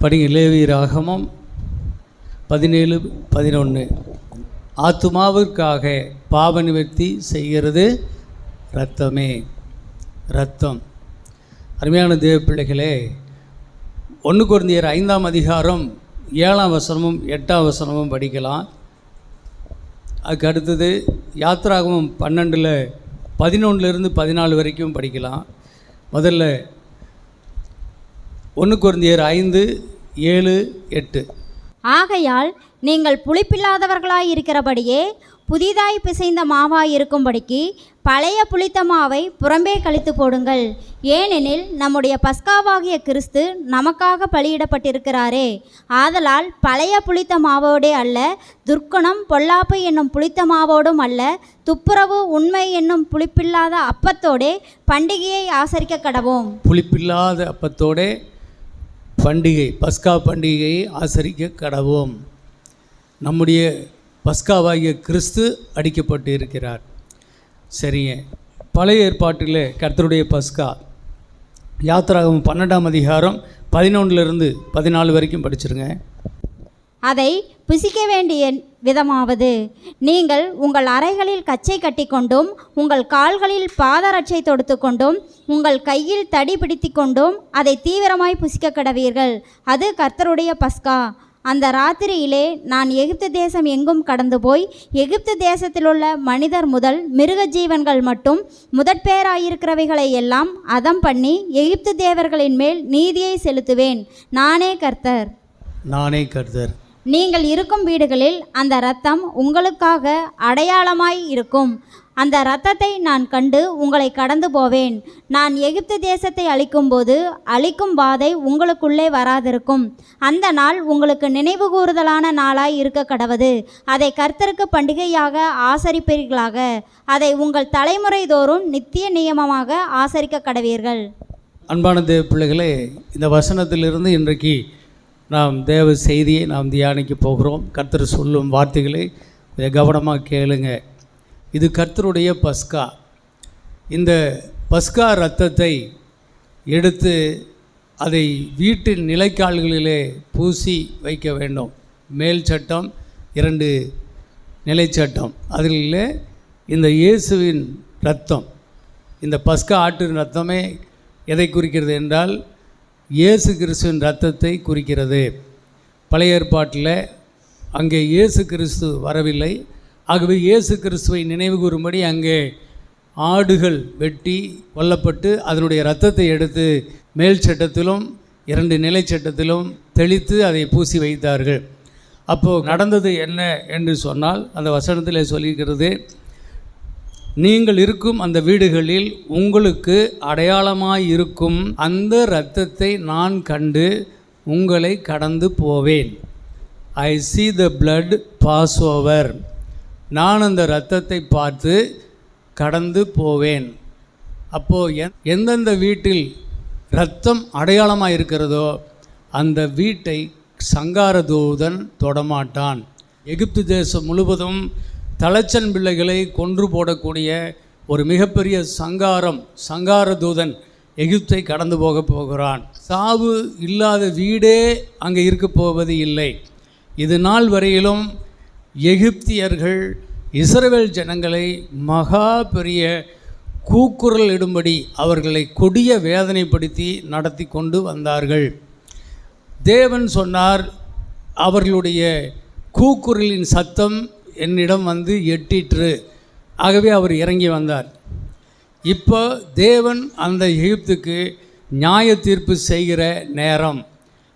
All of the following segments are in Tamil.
படிங்க. லேவியராகமம் 17:11. ஆத்துமாவிற்காக பாவ நிவர்த்தி செய்கிறது இரத்தமே. இரத்தம். அருமையான தேவ பிள்ளைகளே, 1 கொரிந்தியர் 5ஆம் அதிகாரம் 7ஆம் வசனமும் 8ஆம் வசனமும் படிக்கலாம். அதுக்கு அடுத்தது யாத்திராகமம் 12:11 14 வரைக்கும் படிக்கலாம். முதல்ல 1 கொரிந்தியர் 5:7-8. ஆகையால் நீங்கள் புளிப்பில்லாதவர்களாய் இருக்கிறபடியே புதிதாய் பிசைந்த மாவாய் இருக்கும்படிக்கு பழைய புளித்த மாவை புறம்பே கழித்து போடுங்கள். ஏனெனில் நம்முடைய பஸ்காவாகிய கிறிஸ்து நமக்காக பலியிடப்பட்டிருக்கிறாரே. ஆதலால் பழைய புளித்த மாவோடே அல்ல, துர்க்குணம் பொல்லாப்பு என்னும் புளித்த மாவோடும் அல்ல, துப்புரவு உண்மை என்னும் புளிப்பில்லாத அப்பத்தோடே பண்டிகையை ஆசரிக்க கடவோம். புளிப்பில்லாத அப்பத்தோடே பண்டிகை, பஸ்கா பண்டிகையை ஆசரிக்க கடவோம். நம்முடைய பஸ்காவாகிய கிறிஸ்து அடிக்கப்பட்டு இருக்கிறார். சரிங்க. பழைய ஏற்பாட்டில் கர்த்தருடைய பஸ்கா யாத்திராகமம் 12ஆம் அதிகாரம் 11 14 வரைக்கும் படிச்சிருங்க. அதை புசிக்க வேண்டிய விதமாவது, நீங்கள் உங்கள் அறைகளில் கச்சை கட்டி கொண்டும் உங்கள் கால்களில் பாதரட்சை தொடுத்து கொண்டும் உங்கள் கையில் தடி பிடித்து கொண்டும் அதை தீவிரமாய் புசிக்க கடவீர்கள். அது கர்த்தருடைய பஸ்கா. அந்த ராத்திரியிலே நான் எகிப்து தேசம் எங்கும் கடந்து போய் எகிப்து தேசத்திலுள்ள மனிதர் முதல் மிருக ஜீவன்கள் மட்டும் முதற்பேராயிருக்கிறவைகளை எல்லாம் அதம் பண்ணி எகிப்து தேவர்களின் மேல் நீதியை செலுத்துவேன். நானே கர்த்தர். நானே கர்த்தர். நீங்கள் இருக்கும் வீடுகளில் அந்த இரத்தம் உங்களுக்காக அடையாளமாய் இருக்கும். அந்த இரத்தத்தை நான் கண்டு உங்களை கடந்து போவேன். நான் எகிப்து தேசத்தை அழிக்கும்போது அழிக்கும் வாதை உங்களுக்குள்ளே வராதிருக்கும். அந்த நாள் உங்களுக்கு நினைவு கூறுதலான நாளாய் இருக்க கடவது. அதை கர்த்தருக்கு பண்டிகையாக ஆசரிப்பீர்களாக. அதை உங்கள் தலைமுறை தோறும் நித்திய நியமமாக ஆசரிக்க கடவீர்கள். அன்பான தேவ பிள்ளைகளே, இந்த வசனத்திலிருந்து இன்றைக்கு நாம் தேவ செய்தியை நாம் தியானிக்க போகிறோம். கர்த்தர் சொல்லும் வார்த்தைகளை கவனமாக கேளுங்க. இது கர்த்தருடைய பஸ்கா. இந்த பஸ்கா இரத்தத்தை எடுத்து அதை வீட்டின் நிலைக்கால்களிலே பூசி வைக்க வேண்டும். மேல் சட்டம், 2 நிலை சட்டம். அதில் இந்த இயேசுவின் இரத்தம், இந்த பஸ்கா ஆட்டின் இரத்தமே எதை குறிக்கிறது என்றால் இயேசு கிறிஸ்துவின் இரத்தத்தை குறிக்கிறது. பழைய ஏற்பாட்டில் அங்கே இயேசு கிறிஸ்து வரவில்லை. ஆகவே இயேசு கிறிஸ்துவை நினைவு கூறும்படி அங்கே ஆடுகள் வெட்டி கொல்லப்பட்டு அதனுடைய இரத்தத்தை எடுத்து மேல் சட்டத்திலும் 2 நிலை சட்டத்திலும் தெளித்து அதை பூசி வைத்தார்கள். அப்போது நடந்தது என்ன என்று சொன்னால், அந்த வசனத்தில் சொல்லியிருக்கிறது, நீங்கள் இருக்கும் அந்த வீடுகளில் உங்களுக்கு அடையாளமாய் இருக்கும் அந்த இரத்தத்தை நான் கண்டு உங்களை கடந்து போவேன். ஐ see the blood pass over. நான் அந்த இரத்தத்தை பார்த்து கடந்து போவேன். அப்போது எந்தெந்த வீட்டில் இரத்தம் அடையாளமாக இருக்கிறதோ அந்த வீட்டை சங்கார தூதன் தொடமாட்டான். எகிப்து தேசம் முழுவதும் தலைச்சன் பிள்ளைகளை கொன்று போடக்கூடிய ஒரு மிகப்பெரிய சங்கார தூதன் எகிப்தை கடந்து போகிறான். சாவு இல்லாத வீடே அங்கே இருக்க போவது இல்லை. இது நாள் வரையிலும் எகிப்தியர்கள் இஸ்ரவேல் ஜனங்களை மகா பெரிய கூக்குரல் இடும்படி அவர்களை கொடிய வேதனைப்படுத்தி நடத்தி கொண்டு வந்தார்கள். தேவன் சொன்னார், அவர்களுடைய கூக்குரலின் சத்தம் என்னிடம் வந்து எட்டிற்று. ஆகவே அவர் இறங்கி வந்தார். இப்போ தேவன் அந்த எகிப்துக்கு நியாய தீர்ப்பு செய்கிற நேரம்.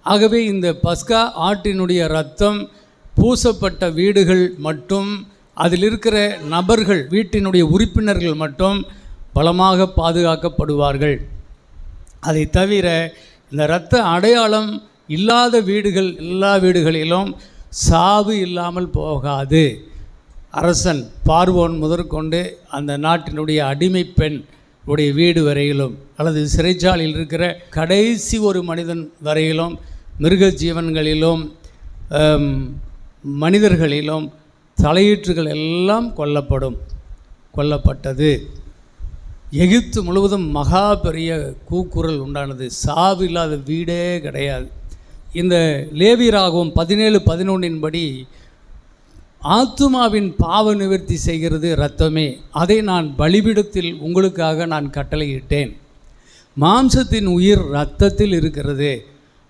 ஆகவே இந்த பஸ்கா ஆட்டினுடைய இரத்தம் பூசப்பட்ட வீடுகள் மட்டும், அதில் இருக்கிற நபர்கள், வீட்டினுடைய உறுப்பினர்கள் மட்டும் பலமாக பாதுகாக்கப்படுவார்கள். அதை தவிர இந்த இரத்த அடையாளம் இல்லாத வீடுகள், எல்லா வீடுகளிலும் சாவு இல்லாமல் போகாது. அரசன் பார்வோன் முதற்கொண்டு அந்த நாட்டினுடைய அடிமை பெண் உடைய வீடு வரையிலும், அல்லது சிறைச்சாலையில் இருக்கிற கடைசி ஒரு மனிதன் வரையிலும், மிருக ஜீவன்களிலும் மனிதர்களிலும் தலையீற்றுகள் எல்லாம் கொல்லப்பட்டது. எகிப்து முழுவதும் மகா பெரிய கூக்குரல் உண்டானது. சாவு இல்லாத வீடே கிடையாது. இந்த லேவியராகமம் 17:11 படி ஆத்துமாவின் பாவ நிவர்த்தி செய்கிறது இரத்தமே, அதை நான் பலிபீடத்தில் உங்களுக்காக நான் கட்டளையிட்டேன். மாம்சத்தின் உயிர் இரத்தத்தில் இருக்கிறது,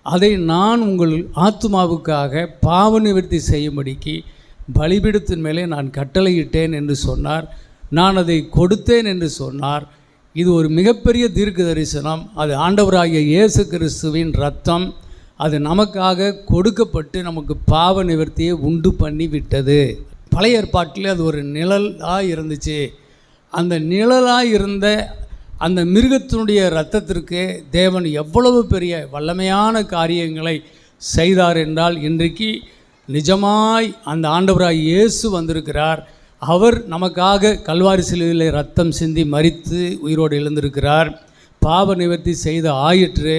அதை நான் உங்கள் ஆத்துமாவுக்காக பாவ நிவர்த்தி செய்யும்படிக்கு பலிபீடத்தின் மேலே நான் கட்டளையிட்டேன் என்று சொன்னார். நான் அதை கொடுத்தேன் என்று சொன்னார். இது ஒரு மிகப்பெரிய தீர்க்க தரிசனம். அது ஆண்டவராகிய இயேசு கிறிஸ்துவின் இரத்தம். அது நமக்காக கொடுக்கப்பட்டு நமக்கு பாவ நிவர்த்தியை உண்டு பண்ணி விட்டது. பழைய ஏற்பாட்டில் அது ஒரு நிழலாக இருந்துச்சு. அந்த நிழலாக இருந்த அந்த மிருகத்தினுடைய இரத்தத்திற்கு தேவன் எவ்வளவு பெரிய வல்லமையான காரியங்களை செய்தார் என்றால், இன்றைக்கு நிஜமாய் அந்த ஆண்டவராய் இயேசு வந்திருக்கிறார். அவர் நமக்காக கல்வாரி சிலுவையில் இரத்தம் சிந்தி மரித்து உயிரோடு எழுந்திருக்கிறார். பாவ நிவர்த்தி செய்த ஆயிற்று.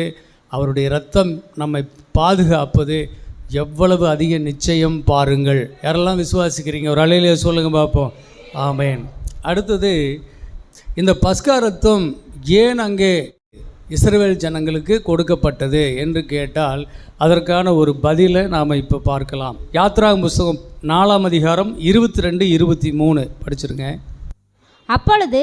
அவருடைய இரத்தம் நம்மை பாதுகாப்பது எவ்வளவு அதிக நிச்சயம் பாருங்கள். யாரெல்லாம் விசுவாசிக்கிறீங்க ஒரு அலையிலே சொல்லுங்கள் பார்ப்போம். ஆமேன். அடுத்தது, இந்த பஸ்கா ரத்தம் ஏன் அங்கே இஸ்ரவேல் ஜனங்களுக்கு கொடுக்கப்பட்டது என்று கேட்டால் அதற்கான ஒரு பதிலை நாம் இப்போ பார்க்கலாம். யாத்ராகமம் புஸ்தகம் 4ஆம் அதிகாரம் 22-23 படிச்சிருங்க. அப்பொழுது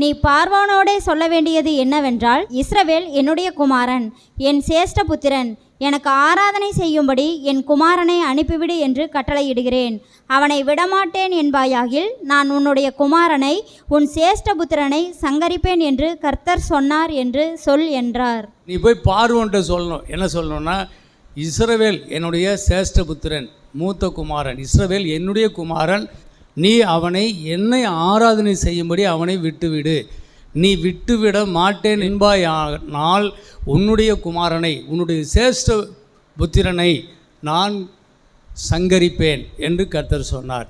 நீ பார்வோனோடே சொல்ல வேண்டியது என்னவென்றால், இஸ்ரவேல் என்னுடைய குமாரன், என் சேஷ்ட புத்திரன். எனக்கு ஆராதனை செய்யும்படி என் குமாரனை அனுப்பிவிடு என்று கட்டளையிடுகிறேன். அவனை விடமாட்டேன் என்பாயாகில் நான் உன்னுடைய குமாரனை உன் சேஷ்ட புத்திரனை சங்கரிப்பேன் என்று கர்த்தர் சொன்னார் என்று சொல் என்றார். நீ போய் பார்வோன்ட்ட சொல்லணும். என்ன சொல்லணும்னா, இஸ்ரவேல் என்னுடைய சேஷ்ட புத்திரன், மூத்த குமாரன். இஸ்ரவேல் என்னுடைய குமாரன், நீ அவனை என்னை ஆராதனை செய்யும்படி அவனை விட்டுவிடு. நீ விட்டுவிட மாட்டேன் என்பாயானால் உன்னுடைய குமாரனை, உன்னுடைய சேஷ்ட புத்திரனை நான் சங்கரிப்பேன் என்று கர்த்தர் சொன்னார்.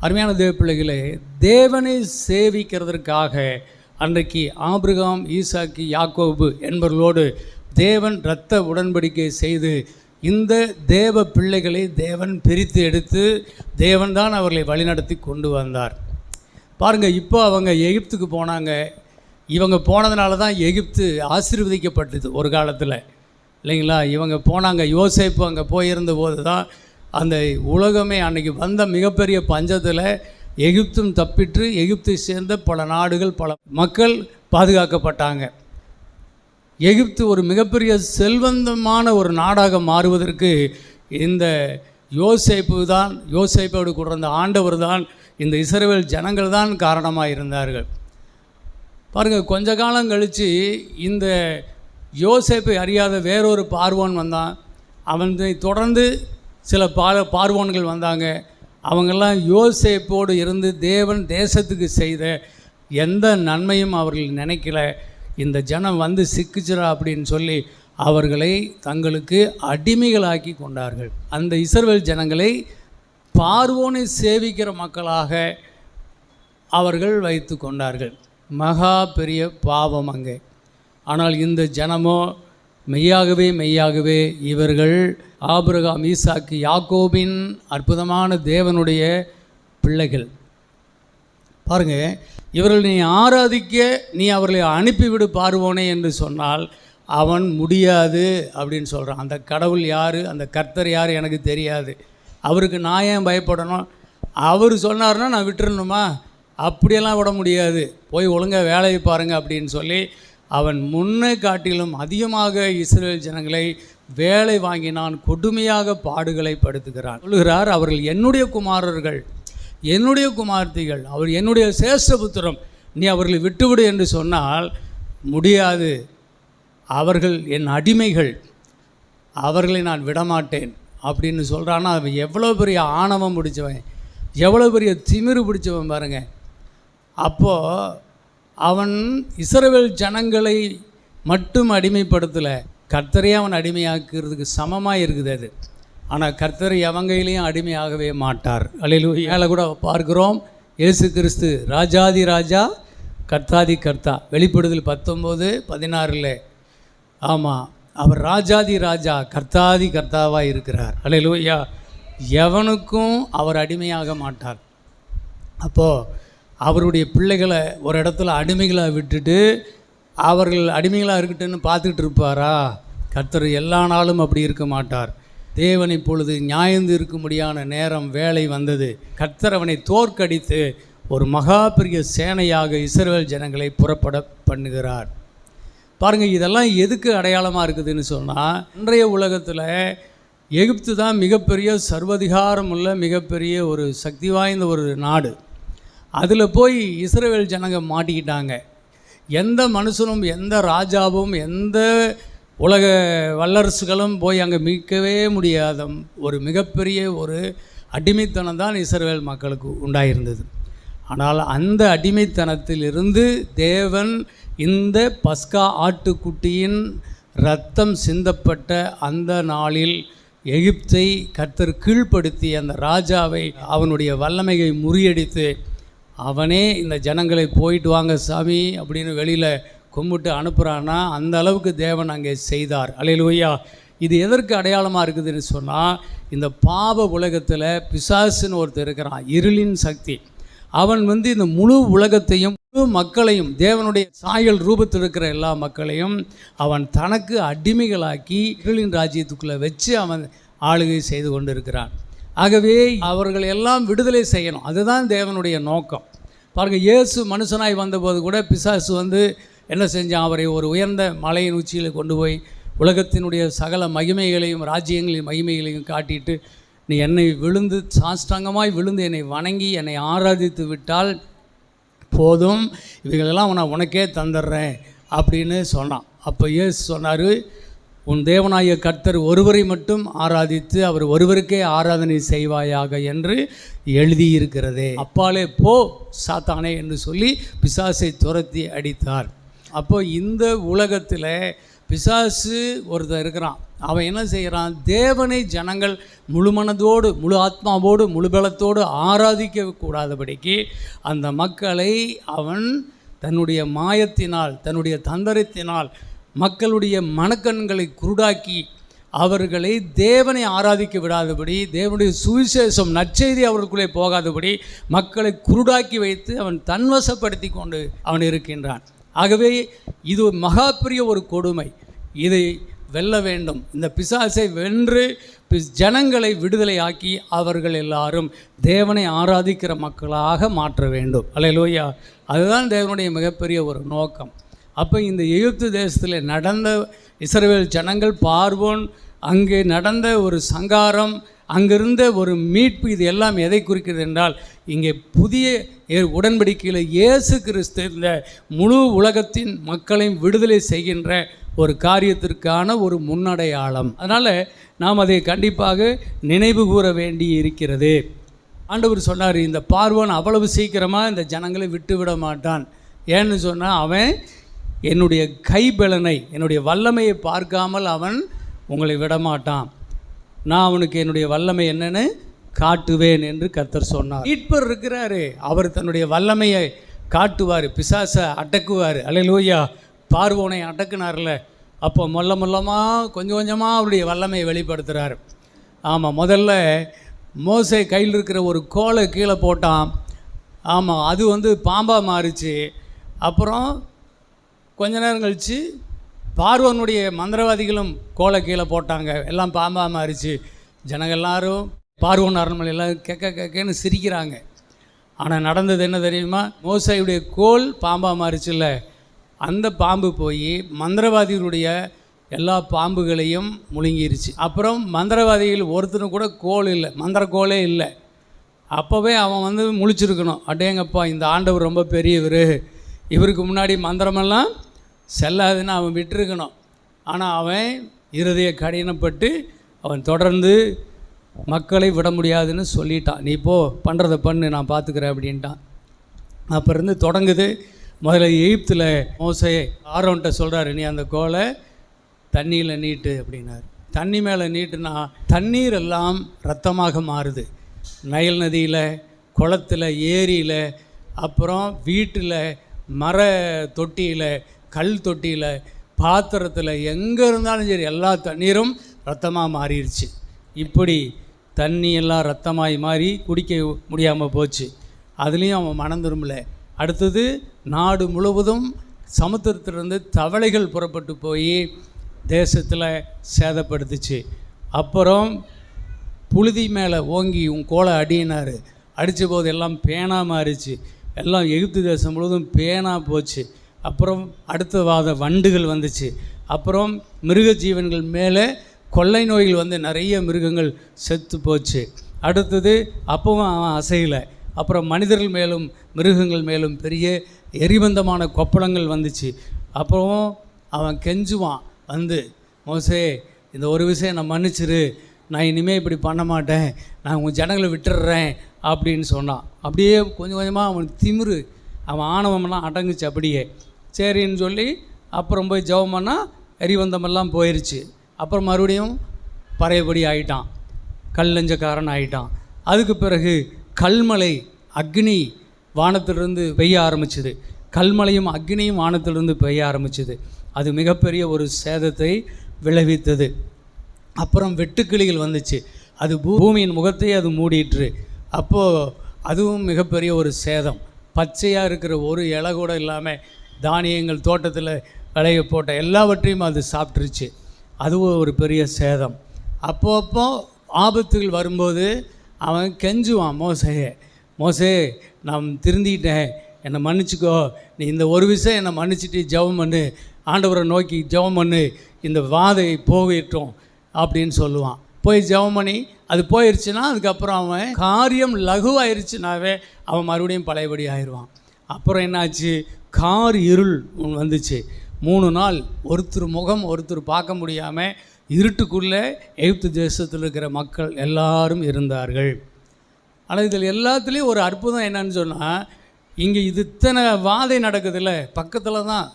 அருமையான தேவ பிள்ளைகளே, தேவனை சேவிக்கிறதற்காக அன்றைக்கு ஆபிரகாம், ஈசாக்கு, யாக்கோபு என்பவர்களோடு தேவன் இரத்த உடன்படிக்கை செய்து இந்த தேவ பிள்ளைகளை தேவன் பிரித்து எடுத்து தேவன் தான் அவர்களை வழிநடத்தி கொண்டு வந்தார். பாருங்கள், இப்போ அவங்க எகிப்துக்கு போனாங்க. இவங்க போனதுனால தான் எகிப்து ஆசீர்வதிக்கப்பட்டது ஒரு காலத்தில், இல்லைங்களா? இவங்க போனாங்க. யோசேப்பு அங்கே போயிருந்த போது தான் அந்த உலகமே அன்றைக்கி வந்த மிகப்பெரிய பஞ்சத்தில் எகிப்தும் தப்பிற்று. எகிப்தை சேர்ந்த பல நாடுகள், பல மக்கள் பாதுகாக்கப்பட்டாங்க. எகிப்து ஒரு மிகப்பெரிய செல்வந்தமான ஒரு நாடாக மாறுவதற்கு இந்த யோசேப்போடு கூட இருந்த ஆண்டவர் தான், இந்த இஸ்ரவேல் ஜனங்கள் தான் காரணமாக இருந்தார்கள். பாருங்கள், கொஞ்ச காலம் கழித்து இந்த யோசேப்பை அறியாத வேறொரு பார்வோன் வந்தான். அவனை தொடர்ந்து சில பார்வோன்கள் வந்தாங்க. அவங்கெல்லாம் யோசேப்போடு இருந்து தேவன் தேசத்துக்கு செய்த எந்த நன்மையும் அவர்கள் நினைக்கல. இந்த ஜனம் வந்து சிக்கிச்சிரா அப்படின்னு சொல்லி அவர்களை தங்களுக்கு அடிமைகளாக்கி கொண்டார்கள். அந்த இஸ்ரவேல் ஜனங்களை பார்வோனை சேவிக்கிற மக்களாக அவர்கள் வைத்து கொண்டார்கள். மகா பெரிய பாவம் அங்கே. ஆனால் இந்த ஜனமோ மெய்யாகவே இவர்கள் ஆபிரகாம், ஈசாக்கு, யாக்கோபின் அற்புதமான தேவனுடைய பிள்ளைகள். பாருங்கள், இவர்கள் நீ ஆராதிக்க நீ அவர்களை அனுப்பிவிடு பார்வோனே என்று சொன்னால் அவன் முடியாது அப்படின்னு சொல்கிறான். அந்த கடவுள் யார், அந்த கர்த்தர் யார் எனக்கு தெரியாது, அவருக்கு நான் ஏன் பயப்படணும்? அவர் சொன்னார்னா நான் விட்டுறணுமா? அப்படியெல்லாம் விட முடியாது, போய் ஒழுங்காக வேலையை பாருங்கள் அப்படின்னு சொல்லி அவன் முன்னே காட்டிலும் அதிகமாக இஸ்ரவேல் ஜனங்களை வேலை வாங்கினான், கொடுமையாக பாடுகளை படுத்துகிறான். சொல்லுகிறார், அவர்கள் என்னுடைய குமாரர்கள், என்னுடைய குமார்த்திகள், அவர் என்னுடைய சேஷ்டபுத்திரம், நீ அவர்களை விட்டுவிடு என்று சொன்னால் முடியாது. அவர்கள் என் அடிமைகள், அவர்களை நான் விடமாட்டேன் அப்படின்னு சொல்கிறான்னா அவன் எவ்வளோ பெரிய ஆணவம் பிடிச்சவன், எவ்வளோ பெரிய திமிரு பிடிச்சவன் பாருங்கள். அப்போது அவன் இஸ்ரவேல் ஜனங்களை மட்டும் அடிமைப்படுத்தலை, கர்த்தரையே அவன் அடிமையாக்குறதுக்கு சமமாக இருக்குது அது. ஆனால் கர்த்தர் எவங்கையிலையும் அடிமையாகவே மாட்டார். அல்லேலூயா. மேலே கூட பார்க்குறோம், இயேசு கிறிஸ்து ராஜாதி ராஜா, கர்த்தாதி கர்த்தா. வெளிப்படுதல் 19:16. ஆமாம், அவர் ராஜாதி ராஜா, கர்த்தாதி கர்த்தாவாக இருக்கிறார். அல்லேலூயா. எவனுக்கும் அவர் அடிமையாக மாட்டார். அப்போது அவருடைய பிள்ளைகளை ஒரு இடத்துல அடிமைகளாக விட்டுட்டு அவர்கள் அடிமைகளாக இருக்கட்டுன்னு பார்த்துக்கிட்டு இருப்பாரா? கர்த்தர் எல்லா நாளும் அப்படி இருக்க மாட்டார். தேவன் இப்பொழுது நியாயந்து இருக்கும்படியான நேரம் வேலை வந்தது. கர்த்தர் அவனை தோற்கடித்து ஒரு மகா பெரிய சேனையாக இஸ்ரவேல் ஜனங்களை புறப்பட பண்ணுகிறார். பாருங்கள், இதெல்லாம் எதுக்கு அடையாளமாக இருக்குதுன்னு சொன்னால், இன்றைய உலகத்தில் எகிப்து தான் மிகப்பெரிய சர்வதிகாரம் உள்ள மிகப்பெரிய ஒரு சக்தி வாய்ந்த ஒரு நாடு. அதில் போய் இஸ்ரவேல் ஜனங்க மாட்டிக்கிட்டாங்க. எந்த மனுஷனும் எந்த ராஜாவும் எந்த உலக வல்லரசுகளும் போய் அங்கே மீட்கவே முடியாத ஒரு மிகப்பெரிய ஒரு அடிமைத்தனம் தான் இஸ்ரவேல் மக்களுக்கு உண்டாயிருந்தது. ஆனால் அந்த அடிமைத்தனத்திலிருந்து தேவன் இந்த பஸ்கா ஆட்டுக்குட்டியின் இரத்தம் சிந்தப்பட்ட அந்த நாளில் எகிப்தை கர்த்தர் கீழ்ப்படுத்தி அந்த ராஜாவை அவனுடைய வல்லமையை முறியடித்து அவனே இந்த ஜனங்களை போயிட்டு வாங்க சாமி அப்படின்னு வெளியில் கும்பிட்டு அனுப்புகிறான்னா அந்த அளவுக்கு தேவன் அங்கே செய்தார். அல்லேலூயா. இது எதற்கு அடையாளமாக இருக்குதுன்னு சொன்னால், இந்த பாவ உலகத்தில் பிசாசுன்னு ஒருத்தர் இருக்கிறான், இருளின் சக்தி. அவன் இந்த முழு உலகத்தையும் முழு மக்களையும் தேவனுடைய சாயல் ரூபத்தில் இருக்கிற எல்லா மக்களையும் அவன் தனக்கு அடிமைகளாக்கி இருளின் ராஜ்யத்துக்குள்ளே வச்சு அவன் ஆளுகை செய்து கொண்டு இருக்கிறான். ஆகவே அவர்கள் எல்லாம் விடுதலை செய்யணும், அதுதான் தேவனுடைய நோக்கம். பாருங்கள், இயேசு மனுஷனாய் வந்தபோது கூட பிசாசு என்ன செஞ்சான்? அவரை ஒரு உயர்ந்த மலையின் உச்சியில் கொண்டு போய் உலகத்தினுடைய சகல மகிமைகளையும் ராஜ்யங்களையும் மகிமைகளையும் காட்டிட்டு, நீ என்னை விழுந்து சாஷ்டாங்கமாய் விழுந்து என்னை வணங்கி என்னை ஆராதித்து விட்டால் போதும், இவைகளெல்லாம் நான் உனக்கே தந்துடுறேன் அப்படின்னு சொன்னான். அப்போ இயேசு சொன்னார், உன் தேவனாய கர்த்தர் ஒருவரை மட்டும் ஆராதித்து அவர் ஒருவருக்கே ஆராதனை செய்வாயாக என்று எழுதியிருக்கிறதே. அப்பாலே போ சாத்தானே என்று சொல்லி பிசாசை துரத்தி அடித்தார். அப்போ இந்த உலகத்தில் பிசாசு ஒருத்தர் இருக்கிறான். அவன் என்ன செய்கிறான்? தேவனை ஜனங்கள் முழு மனதோடு முழு ஆத்மாவோடு முழு பலத்தோடு ஆராதிக்க கூடாதபடிக்கு அந்த மக்களை அவன் தன்னுடைய மாயத்தினால் தன்னுடைய தந்திரத்தினால் மக்களுடைய மனக்கண்களை குருடாக்கி அவர்களை தேவனை ஆராதிக்க விடாதபடி, தேவனுடைய சுவிசேஷம் நற்செய்தி அவர்களுக்குள்ளே போகாதபடி மக்களை குருடாக்கி வைத்து அவன் தன்வசப்படுத்தி கொண்டு அவன் இருக்கின்றான். ஆகவே இது மகா பெரிய ஒரு கொடுமை. இதை வெல்ல வேண்டும். இந்த பிசாசை வென்று ஜனங்களை விடுதலையாக்கி அவர்கள் எல்லாரும் தேவனை ஆராதிக்கிற மக்களாக மாற்ற வேண்டும். அல்லேலூயா. அதுதான் தேவனுடைய மிகப்பெரிய ஒரு நோக்கம். அப்போ இந்த எகிப்து தேசத்தில் நடந்த இஸ்ரவேல் ஜனங்கள் பார்வோன் அங்கே நடந்த ஒரு சங்காரம், அங்கிருந்த ஒரு மீட்பு, இது எல்லாம் எதை குறிக்கிறது என்றால், இங்கே புதிய உடன்படிக்கையில் இயேசு கிறிஸ்து இந்த முழு உலகத்தின் மக்களையும் விடுதலை செய்கின்ற ஒரு காரியத்திற்கான ஒரு முன்னடையாளம். அதனால் நாம் அதை கண்டிப்பாக நினைவு கூற வேண்டி இருக்கிறது. ஆண்டவர் சொன்னார், இந்த பார்வோன் அவ்வளவு சீக்கிரமாக இந்த ஜனங்களை விட்டு விட மாட்டான். ஏன்னு சொன்னால், அவன் என்னுடைய கைபலனை என்னுடைய வல்லமையை பார்க்காமல் அவன் உங்களை விடமாட்டான். நான் அவனுக்கு என்னுடைய வல்லமை என்னன்னு காட்டுவேன் என்று கர்த்தர் சொன்னார். மீட்பர் இருக்கிறாரு, அவர் தன்னுடைய வல்லமையை காட்டுவார், பிசாசை அடக்குவார். அல்லேலூயா. பார்வோனை அடக்குனார்ல, அப்போ மொல்லமாக கொஞ்சம் கொஞ்சமாக அவருடைய வல்லமையை வெளிப்படுத்துகிறார். ஆமாம், முதல்ல மோசே கையில் இருக்கிற ஒரு கோலை கீழே போட்டான். ஆமாம், அது பாம்பாக மாறிச்சு. அப்புறம் கொஞ்ச நேரம் கழித்து பார்வோனுடைய மந்திரவாதிகளும் கோலை கீழே போட்டாங்க, எல்லாம் பாம்பாக மாறிச்சு. ஜனங்கள் எல்லாரும் பார்வோன் அரண்மனையில் கேட்கன்னு சிரிக்கிறாங்க. ஆனால் நடந்தது என்ன தெரியுமா? மோசையுடைய கோல் பாம்பாக மாறிச்சுல்ல, அந்த பாம்பு போய் மந்திரவாதிகளுடைய எல்லா பாம்புகளையும் முழுங்கிருச்சு. அப்புறம் மந்திரவாதிகள் ஒருத்தனும் கூட கோல் இல்லை, மந்திர கோலே இல்லை. அப்போவே அவன் முழிச்சிருக்கணும், அடேங்கப்பா இந்த ஆண்டவர் ரொம்ப பெரியவர், இவருக்கு முன்னாடி மந்திரமெல்லாம் செல்லாதுன்னு அவன் விட்டுருக்கணும். ஆனால் அவன் இருதய கடினப்பட்டு அவன் தொடர்ந்து மக்களை விட முடியாதுன்னு சொல்லிட்டான். நீ போ, பண்ணுறதை பண்ணு, நான் பார்த்துக்கிறேன் அப்படின்ட்டான். அப்போ இருந்து தொடங்குது. முதல்ல எகிப்தில் மோசே ஆரோன்ட்ட சொல்கிறாரு, நீ அந்த கோலை தண்ணியில் நீட்டு அப்படின்னாரு. தண்ணி மேலே நீட்டுனா தண்ணீர் எல்லாம் ரத்தமாக மாறுது. நைல் நதியில், குளத்தில், ஏரியில், அப்புறம் வீட்டில், மர தொட்டியில், கல் தொட்டியில், பாத்திரத்தில், எங்கே இருந்தாலும் சரி எல்லா தண்ணீரும் ரத்தமாக மாறிடுச்சு. இப்படி தண்ணி எல்லாம் ரத்தமாகி மாறி குடிக்க முடியாமல் போச்சு. அதுலேயும் அவன் மனம் திரும்பல. அடுத்தது நாடு முழுவதும் சமுத்திரத்திலிருந்து தவளைகள் புறப்பட்டு போய் தேசத்தில் சேதப்படுத்துச்சு. அப்புறம் புழுதி மேலே ஓங்கி உன் கோலை அடினார். அடித்த போது எல்லாம் பேனா மாறிச்சு. எல்லாம் எகிப்து தேசம் முழுவதும் பேனா போச்சு. அப்புறம் அடுத்த வண்டுகள் வந்துச்சு. அப்புறம் மிருக ஜீவன்கள் மேலே கொள்ளை நோய்கள் வந்து நிறைய மிருகங்கள் செத்து போச்சு. அடுத்தது அப்பவும் அவன் அசையலை. அப்புறம் மனிதர்கள் மேலும் மிருகங்கள் மேலும் பெரிய எரிபந்தமான கொப்பளங்கள் வந்துச்சு. அப்புறம் அவன் கெஞ்சுவான் வந்து, மோசே இந்த ஒரு விஷயம் நான் மன்னிச்சிரு, நான் இனிமேல் இப்படி பண்ண மாட்டேன், நான் உங்கள் ஜனங்களை விட்டுடுறேன் அப்படின்னு சொன்னான். அப்படியே கொஞ்சம் கொஞ்சமாக அவனுக்கு திமிரு, அவன் ஆணவமெல்லாம் அடங்குச்சு. அப்படியே சரின்னு சொல்லி அப்புறம் போய் ஜெபம் பண்ணால் எரிபந்தமெல்லாம் போயிடுச்சு. அப்புறம் மறுபடியும் பழையபடி ஆகிட்டான், கல்லஞ்சக்காரன் ஆகிட்டான். அதுக்கு பிறகு கல்மலை அக்னி வானத்திலிருந்து பெய்ய ஆரம்பிச்சுது. கல்மலையும் அக்னியும் வானத்திலிருந்து பெய்ய ஆரம்பிச்சுது. அது மிகப்பெரிய ஒரு சேதத்தை விளைவித்தது. அப்புறம் வெட்டுக்கிளிகள் வந்துச்சு. அது பூமியின் முகத்தையே அது மூடிட்டு. அப்போது அதுவும் மிகப்பெரிய ஒரு சேதம். பச்சையாக இருக்கிற ஒரு இலை கூட இல்லாமல் தானியங்கள் தோட்டத்தில் விளைய போட்ட எல்லாவற்றையும் அது சாப்பிட்ருச்சு. அதுவும் ஒரு பெரிய சேதம். அப்பப்போ ஆபத்துகள் வரும்போது அவன் கெஞ்சுவான் மோசையே, மோசே நான் திருந்திட்டேன், என்னை மன்னிச்சிக்கோ, நீ இந்த ஒரு விஷயம் என்னை மன்னிச்சிட்டு ஜெபம் பண்ணு, ஆண்டவரை நோக்கி ஜெபம் பண்ணு, இந்த வாதை போயிட்டோம் அப்படின்னு சொல்லுவான். போய் ஜெபம் பண்ணி அது போயிடுச்சுன்னா அதுக்கப்புறம் அவன் காரியம் லகுவாயிருச்சுனாவே அவன் மறுபடியும் பழையபடி ஆயிடுவான். அப்புறம் என்னாச்சு, கார் இருள் வந்துச்சு. 3 நாள் ஒருத்தர் முகம் ஒருத்தர் பார்க்க முடியாமல் இருட்டுக்குள்ளே எகிப்து தேசத்தில் இருக்கிற மக்கள் எல்லாரும் இருந்தார்கள். ஆனால் இதில் எல்லாத்துலேயும் ஒரு அற்புதம் என்னன்னு சொன்னால், இங்கே இது இத்தனை வாதை நடக்குதுல்ல, பக்கத்தில் தான்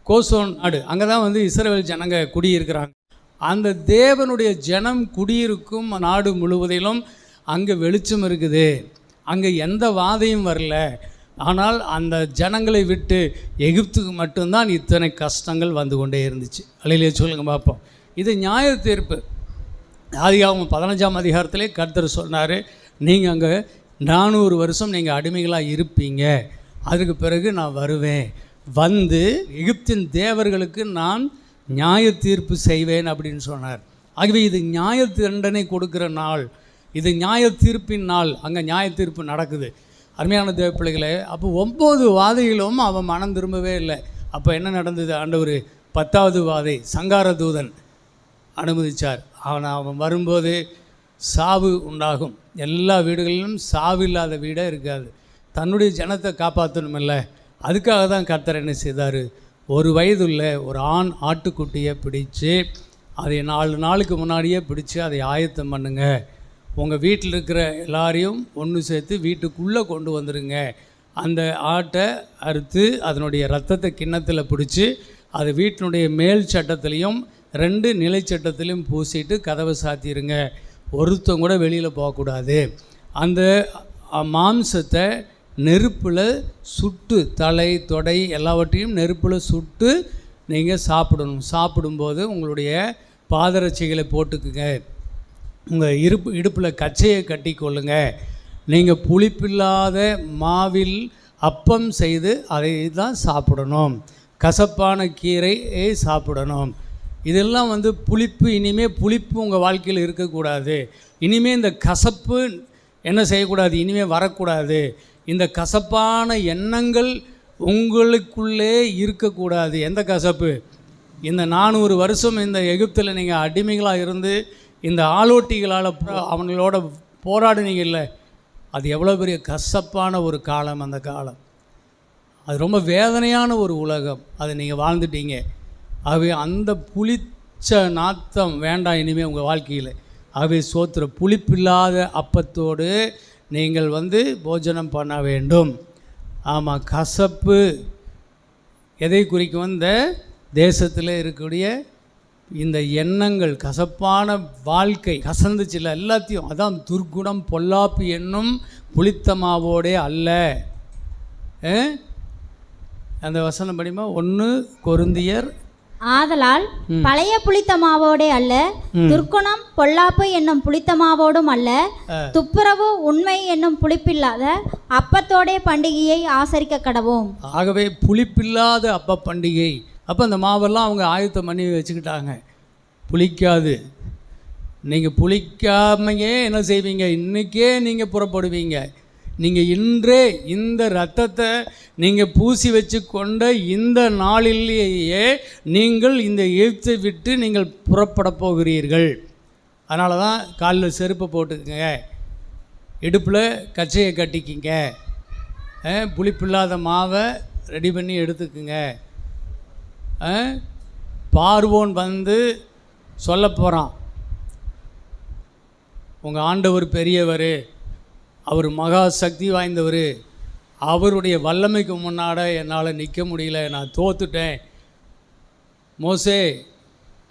கோசோன் நாடு, அங்கே தான் வந்து இஸ்ரவேல் ஜனங்க குடியிருக்கிறாங்க. அந்த தேவனுடைய ஜனம் குடியிருக்கும் நாடு முழுவதிலும் அங்கே வெளிச்சம் இருக்குது, அங்கே எந்த வாதையும் வரல. ஆனால் அந்த ஜனங்களை விட்டு எகிப்துக்கு மட்டும்தான் இத்தனை கஷ்டங்கள் வந்து கொண்டே இருந்துச்சு. அல்லையிலே சொல்லுங்கள் பார்ப்போம். இது நியாய தீர்ப்பு. ஆதியாகமம் 15ஆம் அதிகாரத்திலே கர்த்தர் சொன்னார், நீங்கள் அங்கே 400 வருஷம் நீங்கள் அடிமைகளாக இருப்பீங்க, அதுக்கு பிறகு நான் வருவேன், வந்து எகிப்தின் தேவர்களுக்கு நான் நியாய தீர்ப்பு செய்வேன் அப்படின்னு சொன்னார். ஆகவே இது நியாய தண்டனை கொடுக்குற நாள், இது நியாய தீர்ப்பின் நாள். அங்கே நியாய தீர்ப்பு நடக்குது. அருமையான தேவ பிள்ளைகளே, அப்போ 9 வாதைகளும் அவன் மனம் திரும்பவே இல்லை. அப்போ என்ன நடந்தது, ஆண்டவர் 10வது வாதை சங்கார தூதன் அனுமதித்தார். அவன் வரும்போது சாவு உண்டாகும். எல்லா வீடுகளிலும் சாவு இல்லாத வீடே இருக்காது. தன்னுடைய ஜனத்தை காப்பாற்றணுமில்ல, அதுக்காக தான் கர்த்தர் என்ன செய்தார், 1 வயதுள்ள ஒரு ஆண் ஆட்டுக்குட்டியை பிடிச்சு அதை 4 நாளுக்கு முன்னாடியே பிடிச்சி அதை ஆயத்தம் பண்ணுங்க, உங்கள் வீட்டில் இருக்கிற எல்லாரையும் ஒன்று சேர்த்து வீட்டுக்குள்ளே கொண்டு வந்துடுங்க, அந்த ஆட்டை அறுத்து அதனுடைய ரத்தத்தை கிண்ணத்தில் பிடிச்சி அது வீட்டினுடைய மேல் சட்டத்துலேயும் 2 நிலை சட்டத்திலையும் பூசிட்டு கதவை சாத்திடுங்க, ஒருத்தங்க கூட வெளியில் போகக்கூடாது. அந்த மாம்சத்தை நெருப்பில் சுட்டு, தலை தொடை எல்லாவற்றையும் நெருப்பில் சுட்டு நீங்கள் சாப்பிடணும். சாப்பிடும்போது உங்களுடைய பாதரட்சைகளை போட்டுக்குங்க, உங்கள் இடுப்பில் கச்சையை கட்டி கொள்ளுங்க, நீங்கள் புளிப்பில்லாத மாவில் அப்பம் செய்து அதை தான் சாப்பிடணும், கசப்பான கீரையை சாப்பிடணும். இதெல்லாம் வந்து புளிப்பு, இனிமேல் புளிப்பு உங்கள் வாழ்க்கையில் இருக்கக்கூடாது. இனிமேல் இந்த கசப்பு என்ன செய்யக்கூடாது, இனிமேல் வரக்கூடாது. இந்த கசப்பான எண்ணங்கள் உங்களுக்குள்ளே இருக்கக்கூடாது. எந்த கசப்பு, இந்த 400 வருஷம் இந்த எகிப்தில் நீங்கள் அடிமைகளாக இருந்து இந்த ஆளோட்டிகளால் அவங்களோட போராடினீங்கல்ல, அது எவ்வளோ பெரிய கசப்பான ஒரு காலம். அந்த காலம் அது ரொம்ப வேதனையான ஒரு உலகம், அதை நீங்கள் வாழ்ந்துட்டீங்க. ஆகவே அந்த புளிச்ச நாத்தம் வேண்டாம் இனிமேல் உங்கள் வாழ்க்கையில். ஆகவே சோத்திர புளிப்பில்லாத அப்பத்தோடு நீங்கள் வந்து போஜனம் பண்ண வேண்டும். ஆமாம், கசப்பு எதை குறிக்கும், இந்த தேசத்தில் இருக்கக்கூடிய இந்த எண்ணங்கள், கசப்பான வாழ்க்கை, கசந்துச்சில்ல எல்லாத்தையும், அதான் துர்க்குணம் பொல்லாப்பு என்னும் புளித்தமாவோடே அல்ல. அந்த வசனம் படிமா 1 கொரிந்தியர், ஆதலால் பழைய புளித்த மாவோடே அல்ல, துர்க்குணம் பொல்லாப்பு என்னும் புளித்த மாவோடும் அல்ல, துப்புரவு உண்மை என்னும் புளிப்பில்லாத அப்பத்தோடே பண்டிகையை ஆசரிக்க கடவோம். ஆகவே புளிப்பில்லாத அப்ப பண்டிகை. அப்போ அந்த மாவெல்லாம் அவங்க ஆயத்தம் பண்ணி வச்சுக்கிட்டாங்க. புளிக்காது. நீங்கள் புளிக்காமையே என்ன செய்வீங்க? இன்றைக்கே நீங்கள் புறப்படுவீங்க. நீங்கள் இன்றே இந்த இரத்தத்தை நீங்கள் பூசி வச்சு கொண்ட இந்த நாளிலேயே நீங்கள் இந்த எகிப்தை விட்டு நீங்கள் புறப்பட போகிறீர்கள். அதனால தான் காலில் செருப்பை போட்டுக்குங்க, இடுப்பில் கச்சையை கட்டிக்கிங்க, புளிப்பில்லாத மாவை ரெடி பண்ணி எடுத்துக்குங்க. பார்வோன் வந்து சொல்ல போகிறான், உங்கள் ஆண்டவர் பெரியவர், அவர் மகா சக்தி வாய்ந்தவர், அவருடைய வல்லமைக்கு முன்னாட என்னால் நிற்க முடியல, நான் தோத்துட்டேன். மோசே,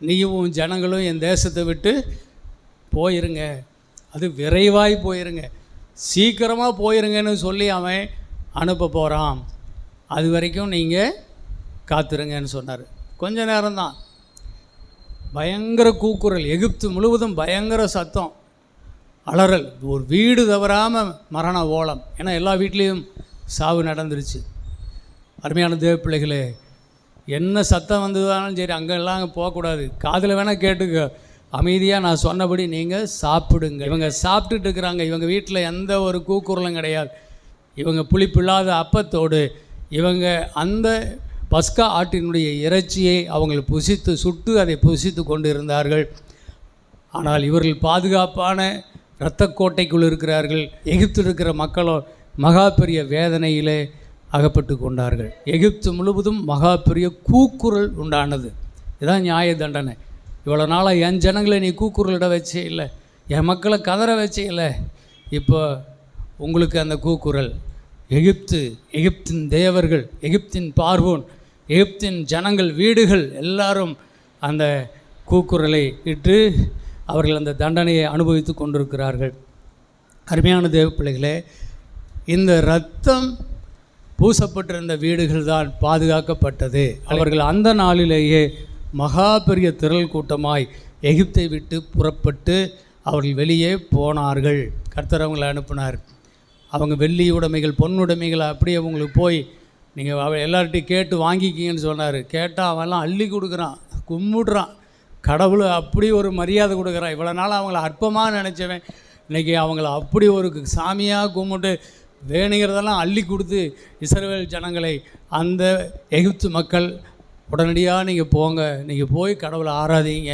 நீயும் ஜனங்களும் என் தேசத்தை விட்டு போயிருங்க, அது விரைவாய் போயிருங்க, சீக்கிரமாக போயிருங்கன்னு சொல்லி அவன் அனுப்ப போகிறான். அது வரைக்கும் நீங்கள் காத்துருங்கன்னு சொன்னார். கொஞ்ச நேரம்தான். பயங்கர கூக்குரல், எகிப்து முழுவதும் பயங்கர சத்தம், அலறல், ஒரு வீடு தவறாமல் மரண ஓலம். ஏன்னா எல்லா வீட்லேயும் சாவு நடந்துருச்சு. அருமையான தேவ பிள்ளைகளே, என்ன சத்தம் வந்ததாலும் சரி அங்கெல்லாம் போகக்கூடாது. காதில் வேணால் கேட்டுக்க, அமைதியாக நான் சொன்னபடி நீங்கள் சாப்பிடுங்க. இவங்க சாப்பிட்டுட்டு இருக்கிறாங்க, இவங்க வீட்டில் எந்த ஒரு கூக்குரலும் கிடையாது. இவங்க புளிப்பில்லாத அப்பத்தோடு இவங்க அந்த பஸ்கா ஆட்டினுடைய இறைச்சியை அவங்களை புசித்து சுட்டு அதை புசித்து கொண்டு இருந்தார்கள். ஆனால் இவர்கள் பாதுகாப்பான இரத்த கோட்டைக்குள் இருக்கிறார்கள். எகிப்தில் இருக்கிற மக்களோ மகா பெரிய வேதனையிலே அகப்பட்டு கொண்டார்கள். எகிப்து முழுவதும் மகா பெரிய கூக்குரல் உண்டானது. இதுதான் நியாய தண்டனை. இவ்வளோ நாளாக என் ஜனங்களை நீ கூக்குரலிட வச்சே இல்லை, என் மக்களை கதற வச்சே இல்லை, இப்போ உங்களுக்கு அந்த கூக்குரல். எகிப்தின் தேவர்கள், எகிப்தின் பார்வோன், எகிப்தின் ஜனங்கள், வீடுகள் எல்லாரும் அந்த கூக்குரலை இட்டு அவர்கள் அந்த தண்டனையை அனுபவித்து கொண்டிருக்கிறார்கள். அருமையான தேவ பிள்ளைகளே, இந்த இரத்தம் பூசப்பட்டிருந்த வீடுகள் தான் பாதுகாக்கப்பட்டது. அவர்கள் அந்த நாளிலேயே மகா பெரிய திரள் கூட்டமாய் எகிப்தை விட்டு புறப்பட்டு அவர்கள் வெளியே போனார்கள். கர்த்தர் அவங்களை அனுப்பினார். அவங்க வெள்ளி உடைமைகள், பொன்னுடைமைகள் அப்படியே அவங்களுக்கு போய் நீங்கள் எல்லார்ட்டையும் கேட்டு வாங்கிக்கிங்கன்னு சொன்னார். கேட்டால் அவெல்லாம் அள்ளி கொடுக்குறான், கும்பிடுறான். கடவுள் அப்படி ஒரு மரியாதை கொடுக்குறான். இவ்வளோ நாள் அவங்கள அற்பமாக நினச்சவன் இன்றைக்கி அவங்கள அப்படி ஒரு சாமியாக கும்பிட்டு வேணுங்கிறதெல்லாம் அள்ளி கொடுத்து இஸ்ரவேல் ஜனங்களை, அந்த எகிப்து மக்கள் உடனடியாக நீங்கள் போங்க, நீங்கள் போய் கடவுளை ஆராதிங்க